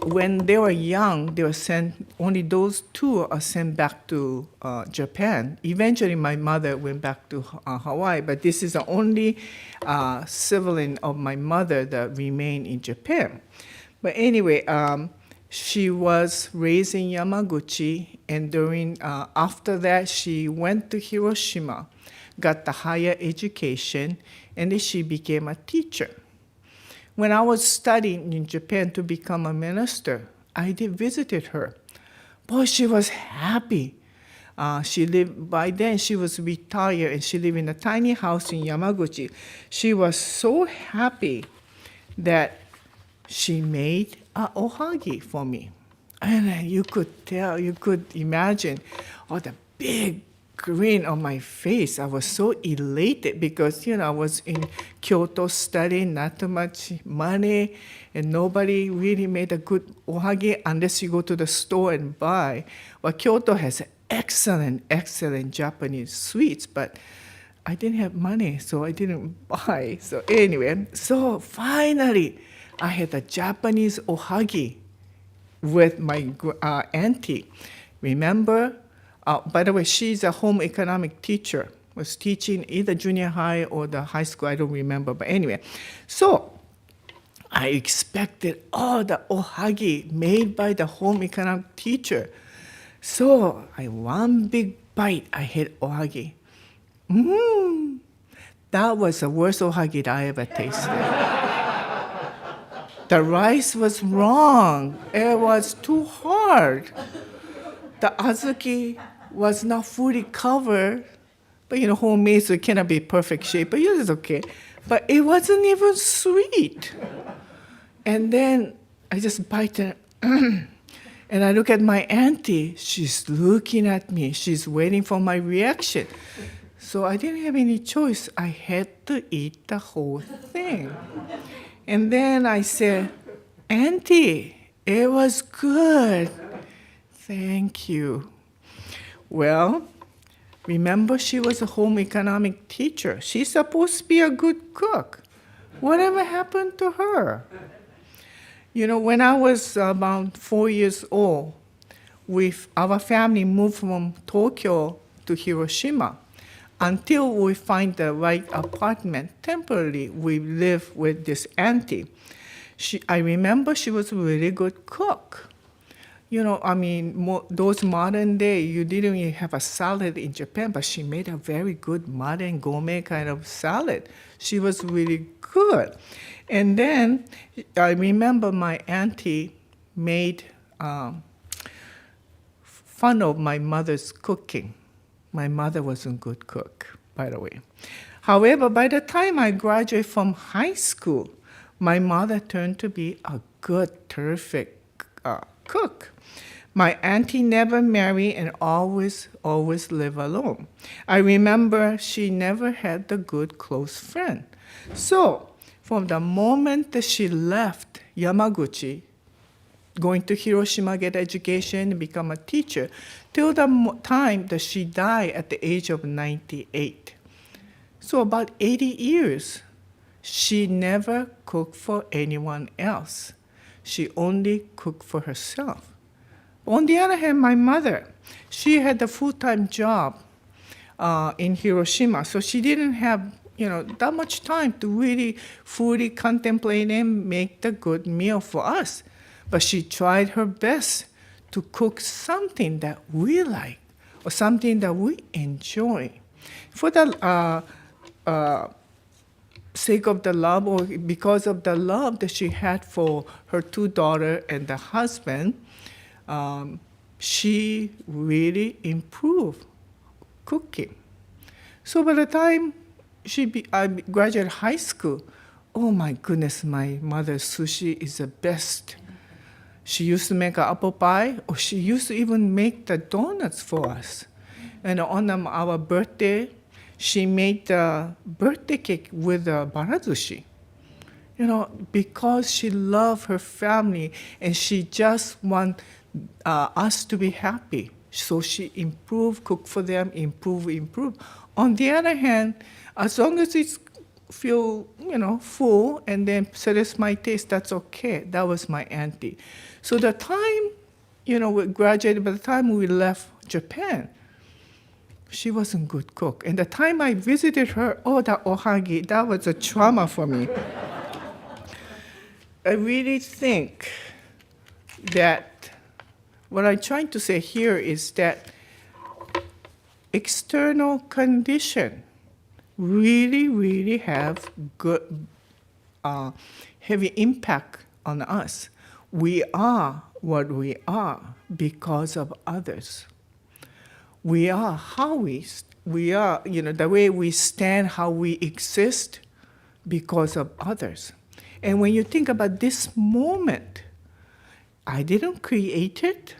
When they were young, they were sent, only those two are sent back to Japan. Eventually, my mother went back to Hawaii, but this is the only sibling of my mother that remained in Japan. But anyway, she was raised in Yamaguchi, and after that, she went to Hiroshima, got the higher education, and then she became a teacher. When I was studying in Japan to become a minister, I visited her. Boy, she was happy. By then she was retired and she lived in a tiny house in Yamaguchi. She was so happy that she made a ohagi for me. And you could tell, you could imagine, the big grin on my face. I was so elated because, I was in Kyoto studying, not too much money, and nobody really made a good ohagi unless you go to the store and buy. Well, Kyoto has excellent, excellent Japanese sweets, but I didn't have money, so I didn't buy. So anyway, so finally, I had a Japanese ohagi with my auntie. Remember? By the way, she's a home economic teacher, was teaching either junior high or the high school, I don't remember, but anyway. So I expected all the ohagi made by the home economic teacher. So one big bite, I had ohagi. That was the worst ohagi that I ever tasted. The rice was wrong. It was too hard. The azuki was not fully covered. But homemade, so it cannot be perfect shape, but it was okay. But it wasn't even sweet. And then I just bite it. And I look at my auntie. She's looking at me. She's waiting for my reaction. So I didn't have any choice. I had to eat the whole thing. And then I said, Auntie, it was good. Thank you. Well, remember she was a home economic teacher. She's supposed to be a good cook. Whatever happened to her? When I was about 4 years old, our family moved from Tokyo to Hiroshima. Until we find the right apartment, temporarily, we lived with this auntie. I remember she was a really good cook. Those modern day, you didn't even have a salad in Japan, but she made a very good modern gourmet kind of salad. She was really good. And then I remember my auntie made fun of my mother's cooking. My mother wasn't a good cook, by the way. However, by the time I graduated from high school, my mother turned to be a good, terrific cook. My auntie never married and always lived alone. I remember she never had a good close friend. So from the moment that she left Yamaguchi, going to Hiroshima, get education, become a teacher, till the time that she died at the age of 98. So about 80 years, she never cooked for anyone else. She only cooked for herself. On the other hand, my mother, she had a full-time job in Hiroshima, so she didn't have that much time to really fully contemplate and make the good meal for us. But she tried her best to cook something that we like or something that we enjoy. For the sake of the love or because of the love that she had for her two daughters and the husband, she really improved cooking. So by the time I graduated high school, oh my goodness, my mother's sushi is the best. She used to make an apple pie, or she used to even make the donuts for us. And on our birthday, she made the birthday cake with the barazushi. Because she loved her family and she just want us to be happy. So she cooked for them, improve. On the other hand, as long as it's feel, full and then satisfy my taste, that's okay. That was my auntie. So the time, we graduated, by the time we left Japan, she wasn't a good cook. And the time I visited her, the ohagi, that was a trauma for me. I really think that what I'm trying to say here is that external condition really, really have good, heavy impact on us. We are what we are because of others. we are how we are, the way we stand, how we exist because of others. And when you think about this moment, I didn't create it,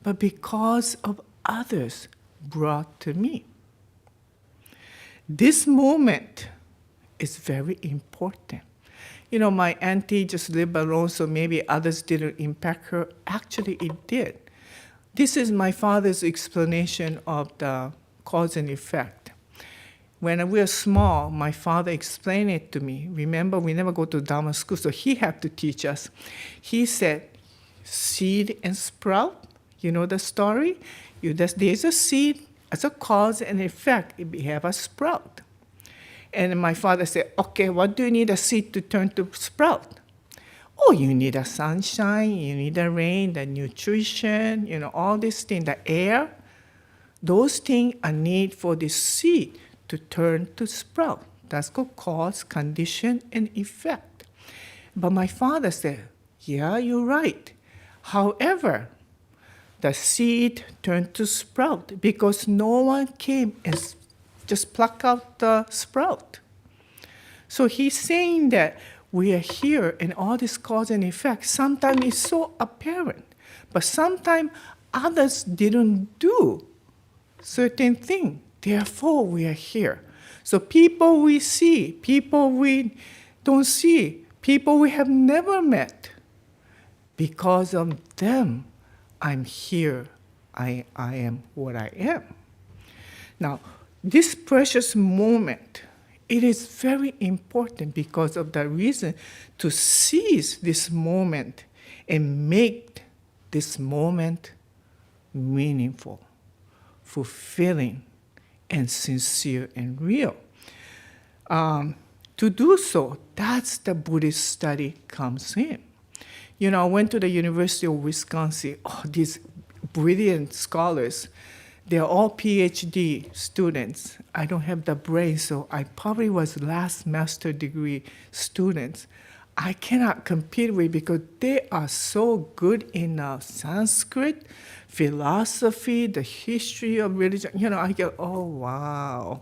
but because of others brought to me. This moment is very important. My auntie just lived alone, so maybe others didn't impact her. Actually, it did. This is my father's explanation of the cause and effect. When we were small, my father explained it to me. Remember, we never go to Dharma school, so he had to teach us. He said, seed and sprout. You know the story? There's a seed as a cause and effect. We have a sprout. And my father said, okay, what do you need a seed to turn to sprout? Oh, you need a sunshine, you need the rain, the nutrition, all these things, the air. Those things are needed for the seed to turn to sprout. That's called cause, condition, and effect. But my father said, yeah, you're right. However, the seed turned to sprout because no one came and just pluck out the sprout. So he's saying that we are here and all this cause and effect, sometimes it's so apparent, but sometimes others didn't do certain thing. Therefore, we are here. So people we see, people we don't see, people we have never met, because of them, I'm here. I am what I am. Now, this precious moment, it is very important because of the reason to seize this moment and make this moment meaningful, fulfilling, and sincere and real. To do so, that's the Buddhist study comes in. I went to the University of Wisconsin. Oh, these brilliant scholars. They're all PhD students. I don't have the brain, so I probably was last master degree students. I cannot compete with because they are so good in Sanskrit, philosophy, the history of religion. I go, oh, wow.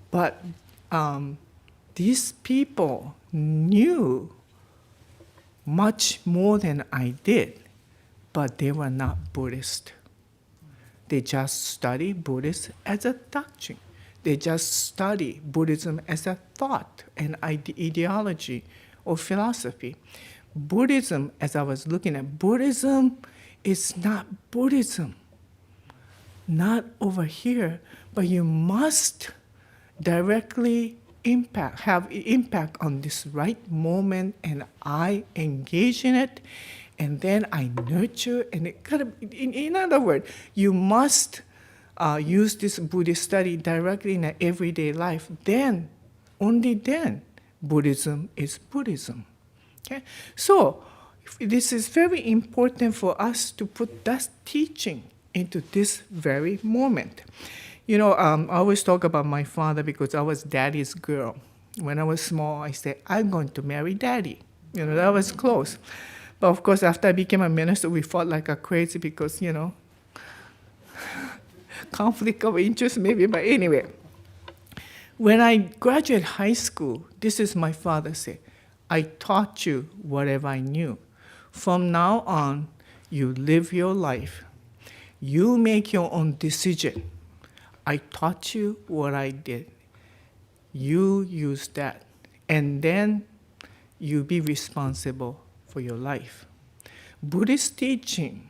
But these people knew much more than I did, but they were not Buddhist. They just study Buddhism as a doctrine. They just study Buddhism as a thought, an ideology, or philosophy. Buddhism, as I was looking at, Buddhism is not Buddhism. Not over here, but you must directly have impact on this right moment, and I engage in it, and then I nurture, and it kind of, in other words, you must use this Buddhist study directly in an everyday life. Then, only then, Buddhism is Buddhism. Okay? So, this is very important for us to put that teaching into this very moment. I always talk about my father because I was daddy's girl. When I was small, I said, I'm going to marry daddy. That was close. But of course, after I became a minister, we fought like a crazy because, conflict of interest maybe, but anyway. When I graduated high school, this is my father said, I taught you whatever I knew. From now on, you live your life. You make your own decision. I taught you what I did. You use that. And then you be responsible for your life. Buddhist teaching,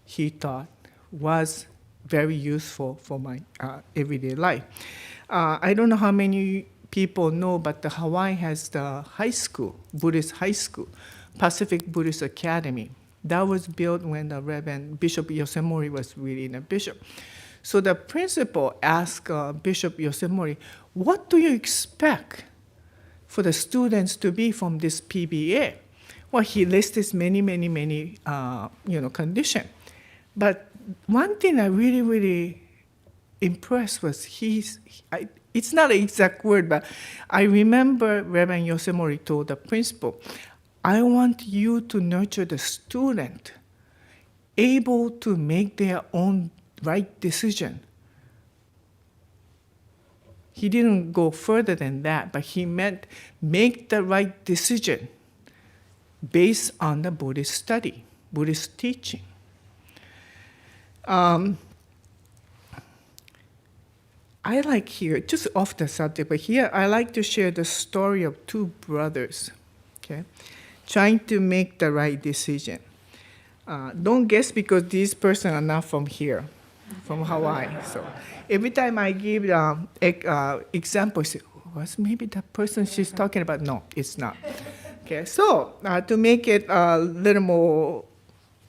he thought, was very useful for my everyday life. I don't know how many people know, but the Hawaii has the high school, Buddhist high school, Pacific Buddhist Academy. That was built when the Reverend Bishop Yosemori was really a bishop. So the principal asked Bishop Yosemori, what do you expect for the students to be from this PBA? Well, he listed many conditions. But one thing I really impressed was it's not an exact word, but I remember Reverend Yosemori told the principal, I want you to nurture the student able to make their own right decision. He didn't go further than that, but he meant make the right decision based on the Buddhist study, Buddhist teaching. I like here, just off the subject, but here I like to share the story of two brothers, okay, trying to make the right decision. Don't guess because these persons are not from here, from Hawaii. So every time I give examples, was maybe the person she's talking about? No, it's not. Okay, so to make it a little more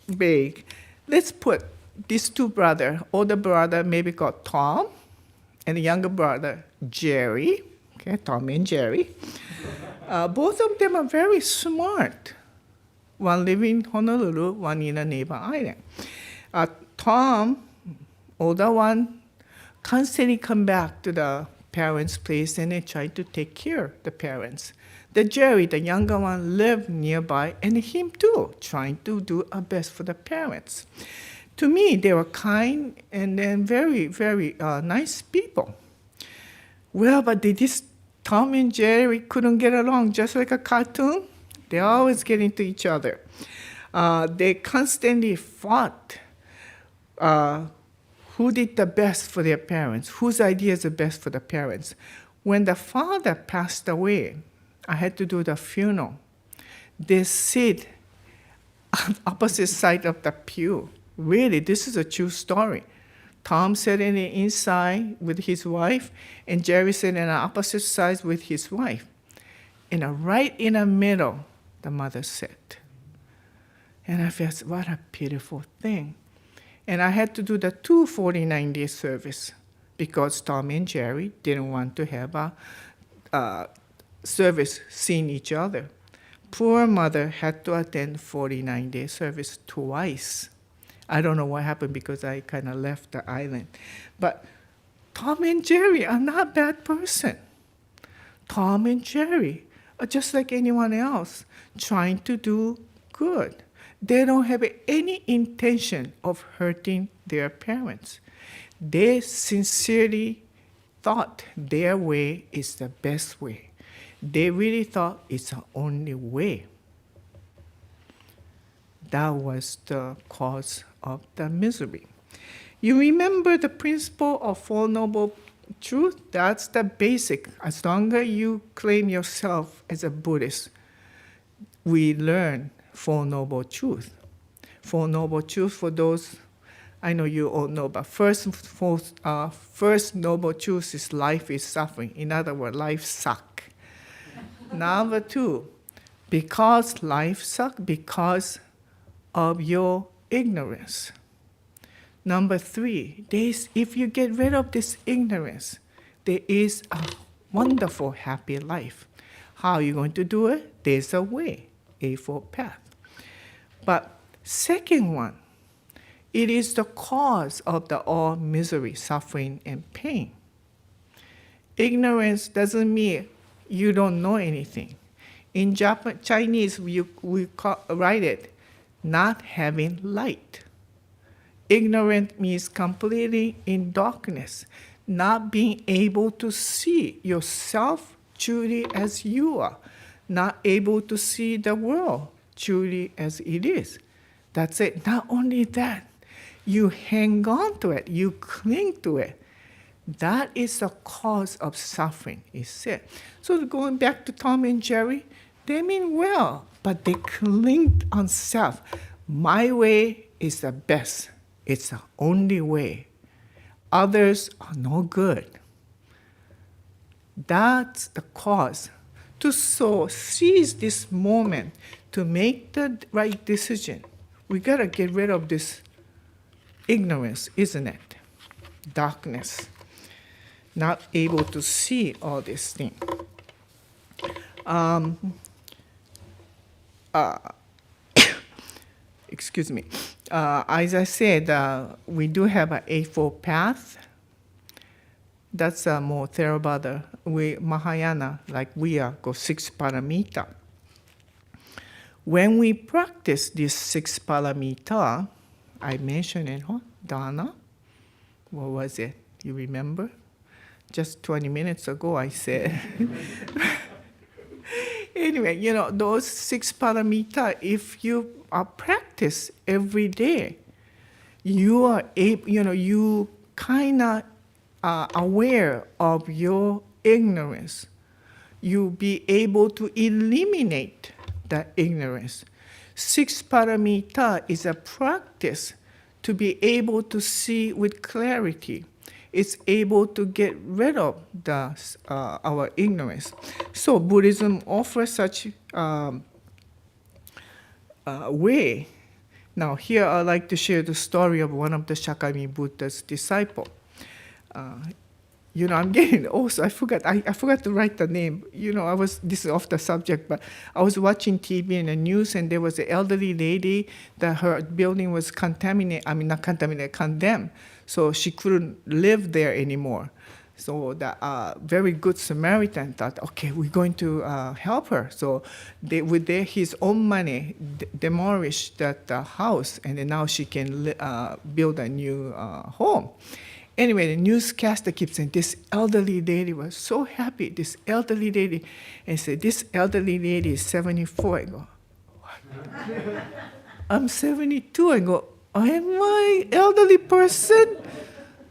vague, let's put these two brothers, older brother maybe called Tom, and the younger brother, Jerry, okay, Tom and Jerry. Both of them are very smart. One living in Honolulu, one in a neighbor island. Tom, older one, constantly come back to the parents' place and they try to take care of the parents. The Jerry, the younger one, lived nearby, and him too, trying to do our best for the parents. To me, they were kind and then very, very nice people. Well, but Tom and Jerry couldn't get along, just like a cartoon. They always get into each other. They constantly fought who did the best for their parents, whose idea is the best for the parents. When the father passed away, I had to do the funeral. They sit on opposite side of the pew. Really, this is a true story. Tom sat in the inside with his wife, and Jerry sat in the opposite side with his wife. And right in the middle, the mother sat. And I felt, what a beautiful thing. And I had to do the 249-day service because Tom and Jerry didn't want to have a service seeing each other. Poor mother had to attend 49-day service twice. I don't know what happened because I kind of left the island. But Tom and Jerry are not bad person. Tom and Jerry are just like anyone else, trying to do good. They don't have any intention of hurting their parents. They sincerely thought their way is the best way. They really thought it's the only way. That was the cause of the misery. You remember the principle of Four Noble Truths? That's the basic. As long as you claim yourself as a Buddhist, we learn Four Noble Truths. Four Noble Truths, for those, I know you all know, but first noble truth is life is suffering. In other words, life sucks. Number two, because life sucks, because of your ignorance. Number three, if you get rid of this ignorance, there is a wonderful, happy life. How are you going to do it? There's a way, Eightfold Path. But second one, it is the cause of all misery, suffering, and pain. Ignorance doesn't mean you don't know anything. In Chinese, we write it, not having light. Ignorant means completely in darkness, not being able to see yourself truly as you are, not able to see the world truly as it is. That's it. Not only that, you hang on to it, you cling to it. That is the cause of suffering, is it? So going back to Tom and Jerry, they mean well, but they cling on self. My way is the best. It's the only way. Others are no good. That's the cause. To seize this moment, to make the right decision, we gotta get rid of this ignorance, isn't it? Darkness. Not able to see all these things. Excuse me. As I said, we do have an Eightfold Path. That's more Theravada. We Mahayana, like we are, go 6 paramita. When we practice this 6 paramita, I mentioned it, Dharma, What was it? You remember? Just 20 minutes ago, I said. Anyway, those 6 paramita, if you practice every day, you are able, you kind of aware of your ignorance. You be able to eliminate the ignorance. 6 paramita is a practice to be able to see with clarity. It's able to get rid of our ignorance. So Buddhism offers such way. Now here I'd like to share the story of one of the Shakyamuni Buddha's disciple. I'm getting also I forgot to write the name. This is off the subject, but I was watching TV in the news, and there was an elderly lady that her building was condemned. So she couldn't live there anymore. So the very good Samaritan thought, okay, we're going to help her. So with his own money, demolished that house, and then now she can build a new home. Anyway, the newscaster keeps saying, this elderly lady was so happy, this elderly lady. And said, this elderly lady is 74. I go, what? I'm 72. I go, am I elderly person?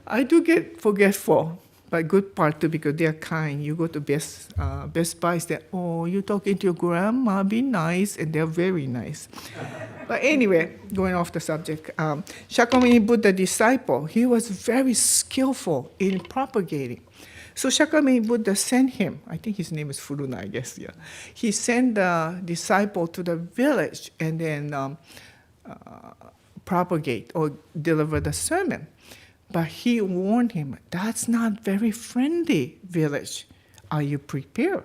I do get forgetful, but good part too, because they're kind. You go to Best Buy, say, oh, you're talking to your grandma, be nice, and they're very nice. But anyway, going off the subject, Shakyamuni Buddha disciple, he was very skillful in propagating. So Shakyamuni Buddha sent him, I think his name is Furuna, I guess, yeah. He sent the disciple to the village and then propagate or deliver the sermon. But he warned him, that's not very friendly village. Are you prepared?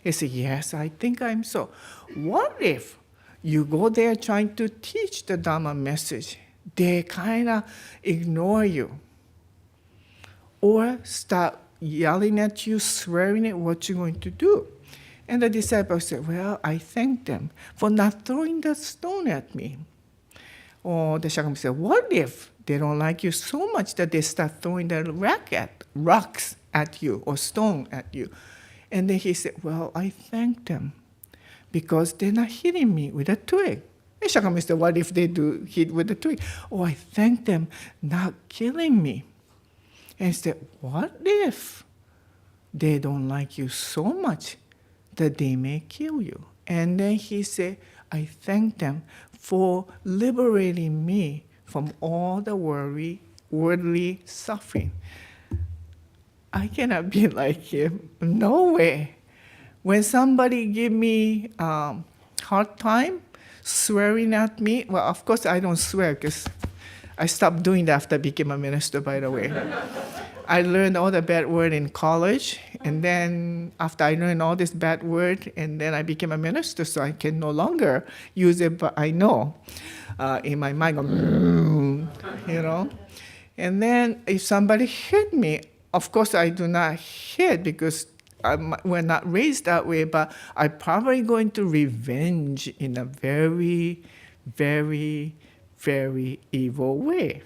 He said, yes, I think I'm so. What if you go there trying to teach the Dharma message? They kind of ignore you. Or start yelling at you, swearing at what you're going to do. And the disciple said, well, I thank them for not throwing the stone at me. Or the Shakyamuni said, what if they don't like you so much that they start throwing the rocks at you or stone at you? And then he said, well, I thank them because they're not hitting me with a twig. And Shakyamuni said, what if they do hit with a twig? Oh, I thank them not killing me. And he said, what if they don't like you so much that they may kill you? And then he said, I thank them for liberating me from all the worldly suffering. I cannot be like him. No way. When somebody give me hard time, swearing at me, well, of course I don't swear because I stopped doing that after I became a minister, by the way. I learned all the bad word in college, and then after I learned all this bad word, and then I became a minister, so I can no longer use it, but I know in my mind, And then if somebody hit me, of course I do not hit because we're not raised that way, but I'm probably going to revenge in a very, very, very evil way,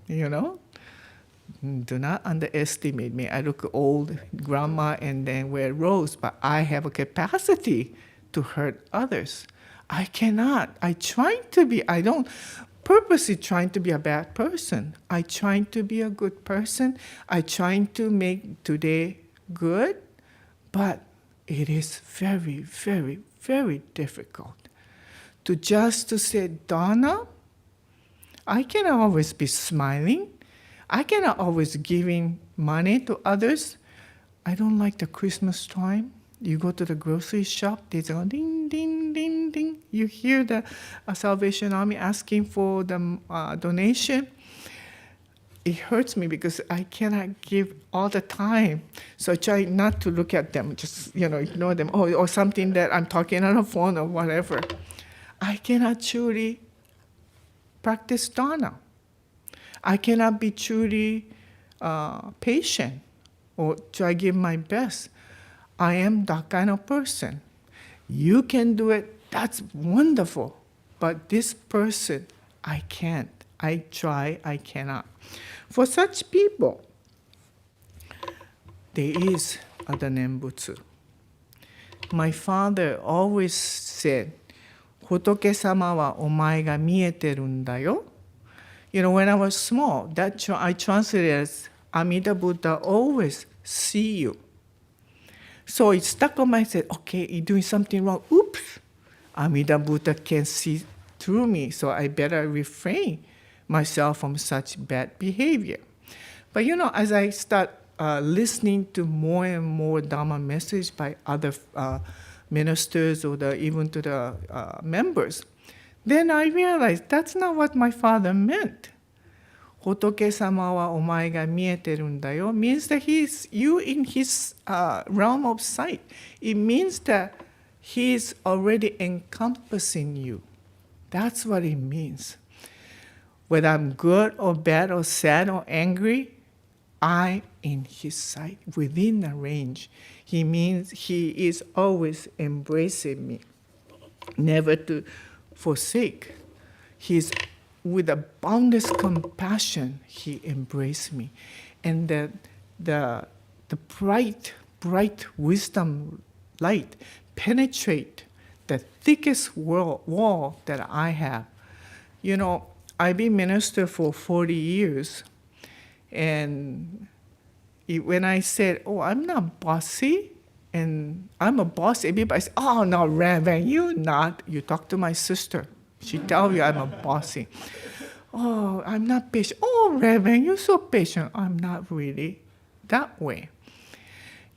Do not underestimate me. I look old, grandma, and then wear robes, but I have a capacity to hurt others. I cannot. I don't purposely trying to be a bad person. I trying to be a good person. I trying to make today good, but it is very, very, very difficult to say, Donna, I cannot always be smiling. I cannot always giving money to others. I don't like the Christmas time. You go to the grocery shop, they go ding, ding, ding, ding. You hear the Salvation Army asking for the donation. It hurts me because I cannot give all the time. So I try not to look at them, just ignore them. Or something that I'm talking on the phone or whatever. I cannot truly practice dharma. I cannot be truly patient or try to give my best. I am that kind of person. You can do it, that's wonderful. But this person, I can't. I try, I cannot. For such people, there is the Nembutsu. My father always said, 仏様はお前が見えてるんだよ. You know, when I was small, I translated as Amida Buddha always see you. So it stuck on my head, okay, you're doing something wrong. Oops, Amida Buddha can see through me, so I better refrain myself from such bad behavior. But you know, as I start listening to more and more Dharma message by other ministers or even to the members, then I realized that's not what my father meant. 仏様はお前が見えてるんだよ means that he's you in his realm of sight. It means that he's already encompassing you. That's what it means. Whether I'm good or bad or sad or angry, I'm in his sight, within the range. He means he is always embracing me, never to forsake. He's with a boundless compassion, he embraced me. And the bright wisdom light penetrate the thickest wall that I have. You know, I've been minister for 40 years, and when I said, oh, I'm not bossy, and I'm a boss, everybody says, oh, no, Reverend, you're not. You talk to my sister. She tells you I'm a bossy. Oh, I'm not patient. Oh, Reverend, you're so patient. I'm not really that way.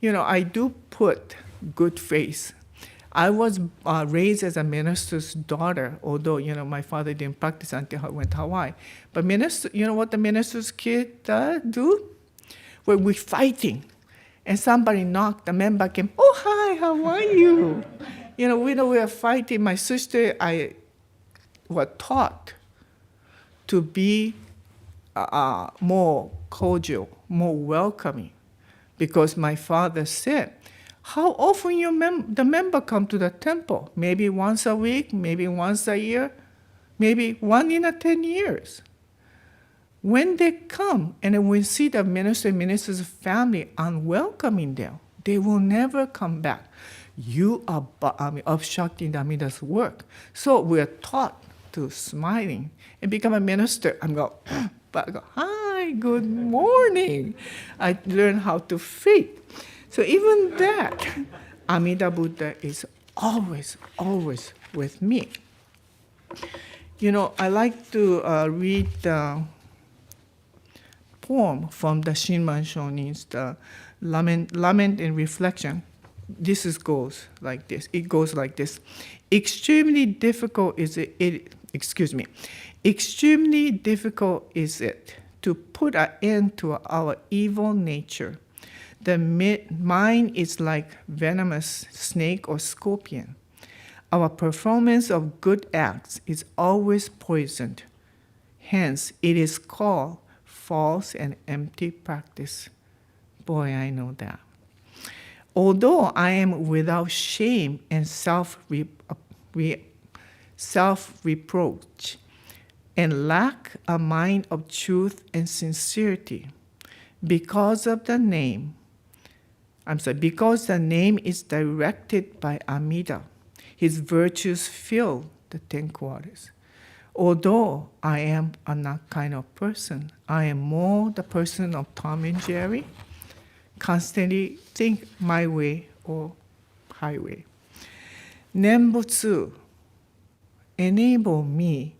You know, I do put good face. I was raised as a minister's daughter, although, you know, my father didn't practice until I went to Hawaii. But minister, you know what the minister's kid do? When we're fighting, and somebody knocked, the member came, oh, hi, how are you? You know, we were fighting. My sister, I was taught to be more cordial, more welcoming, because my father said, how often the member come to the temple? Maybe once a week, maybe once a year, maybe one in 10 years. When they come and we see the minister's family unwelcoming them, they will never come back. You are obstructing the Amida's work. So we are taught to smiling and become a minister. I go, hi, good morning. I learned how to fit. So even that, Amida Buddha is always, always with me. You know, I like to read the poem from the Shinman Shonin's, the Lament and Reflection. Goes like this. It goes like this. Extremely difficult is it to put an end to our evil nature. The mind is like venomous snake or scorpion. Our performance of good acts is always poisoned. Hence, it is called false and empty practice. Boy, I know that. Although I am without shame and self-reproach and lack a mind of truth and sincerity, because the name is directed by Amida, his virtues fill the 10 quarters. Although I am not kind of person, I am more the person of Tom and Jerry, constantly think my way or highway. Nembutsu enable me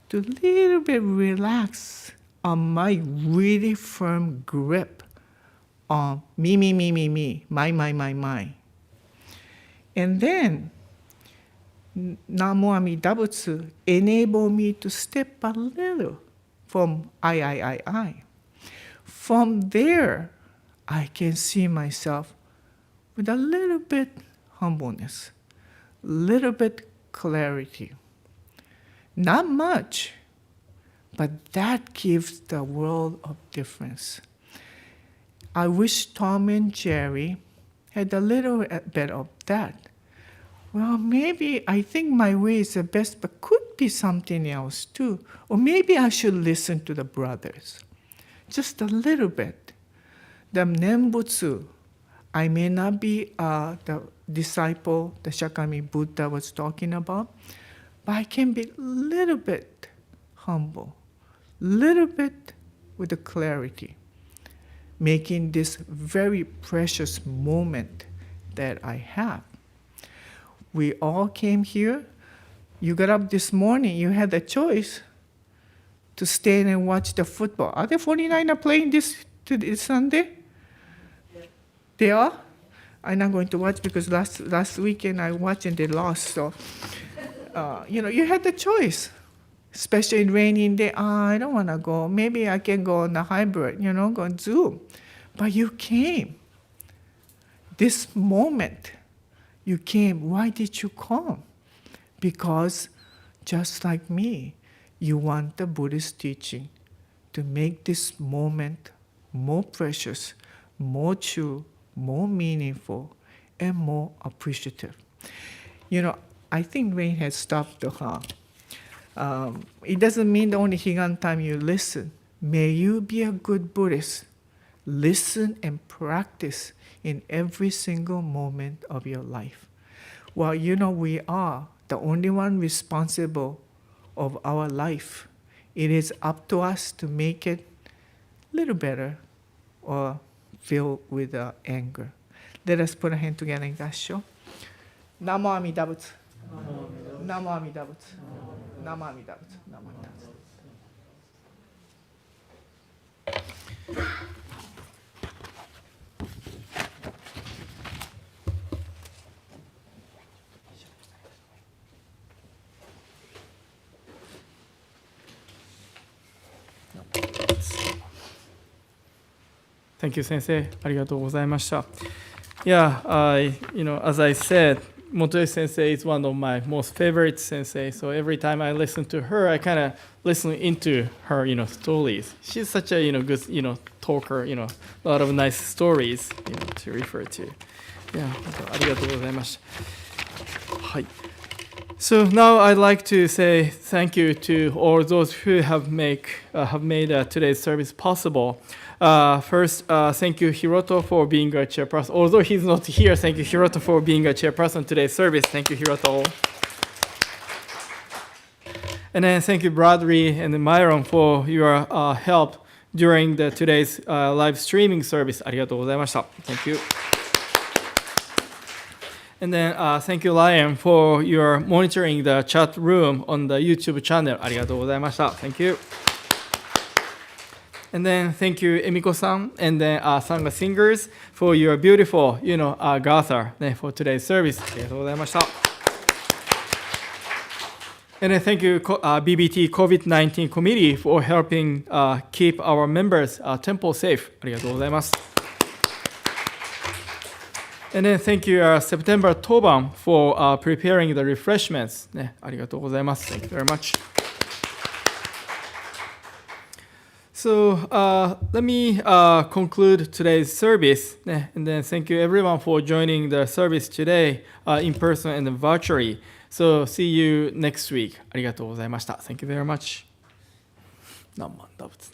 to little bit relax on my really firm grip on me, my. And then Namo Amida Butsu enable me to step a little from I. From there, I can see myself with a little bit humbleness, little bit clarity. Not much, but that gives the world of difference. I wish Tom and Jerry had a little bit of that. Well, maybe I think my way is the best, but could be something else too. Or maybe I should listen to the brothers. just a little bit. The Nembutsu, I may not be the disciple the Shakami Buddha was talking about, but I can be a little bit humble, little bit with the clarity, making this very precious moment that I have. We all came here. You got up this morning, you had the choice to stay and watch the football. Are the 49ers playing this Sunday? They are? I'm not going to watch because last weekend I watched and they lost. So, you had the choice, especially in raining day. I don't want to go. Maybe I can go on the hybrid, go on Zoom. But you came. This moment, you came. Why did you come? Because just like me, you want the Buddhist teaching to make this moment more precious, more true, more meaningful, and more appreciative. I think rain has stopped the harm. It doesn't mean the only Higan time you listen. May you be a good Buddhist. Listen and practice in every single moment of your life. Well, we are the only one responsible of our life. It is up to us to make it a little better or filled with anger. Let us put a hand together in Gassho. Namo Amida Butsu. Namo Amida Butsu. Namo Amida Butsu. Namo Amida Butsu. Thank you, Sensei. ありがとうございました。Yeah, as I said, Motoyoshi Sensei is one of my most favorite sensei. So every time I listen to her, I kind of listen into her, stories. She's such a, good, talker. A lot of nice stories, to refer to. Yeah, ありがとうございました。はい。So now I'd like to say thank you to all those who have made today's service possible. First, thank you, Hiroto, for being a chairperson. Although he's not here, thank you, Hiroto, for being a chairperson today's service. Thank you, Hiroto. And then thank you, Bradley and Myron, for your help during today's live streaming service. ありがとうございました. Thank you. And then thank you, Lion, for your monitoring the chat room on the YouTube channel. ありがとうございました. Thank you. And then thank you, Emiko-san, and then Sangha Singers, for your beautiful, gather for today's service. ありがとうございました. And then thank you, BBT COVID-19 committee, for helping keep our members' temple safe. ありがとうございます. And then thank you, September Toban, for preparing the refreshments. ありがとうございます. Thank you very much. So let me conclude today's service. And then thank you everyone for joining the service today in person and virtually. So see you next week. ありがとうございました. Thank you very much. 何万打仏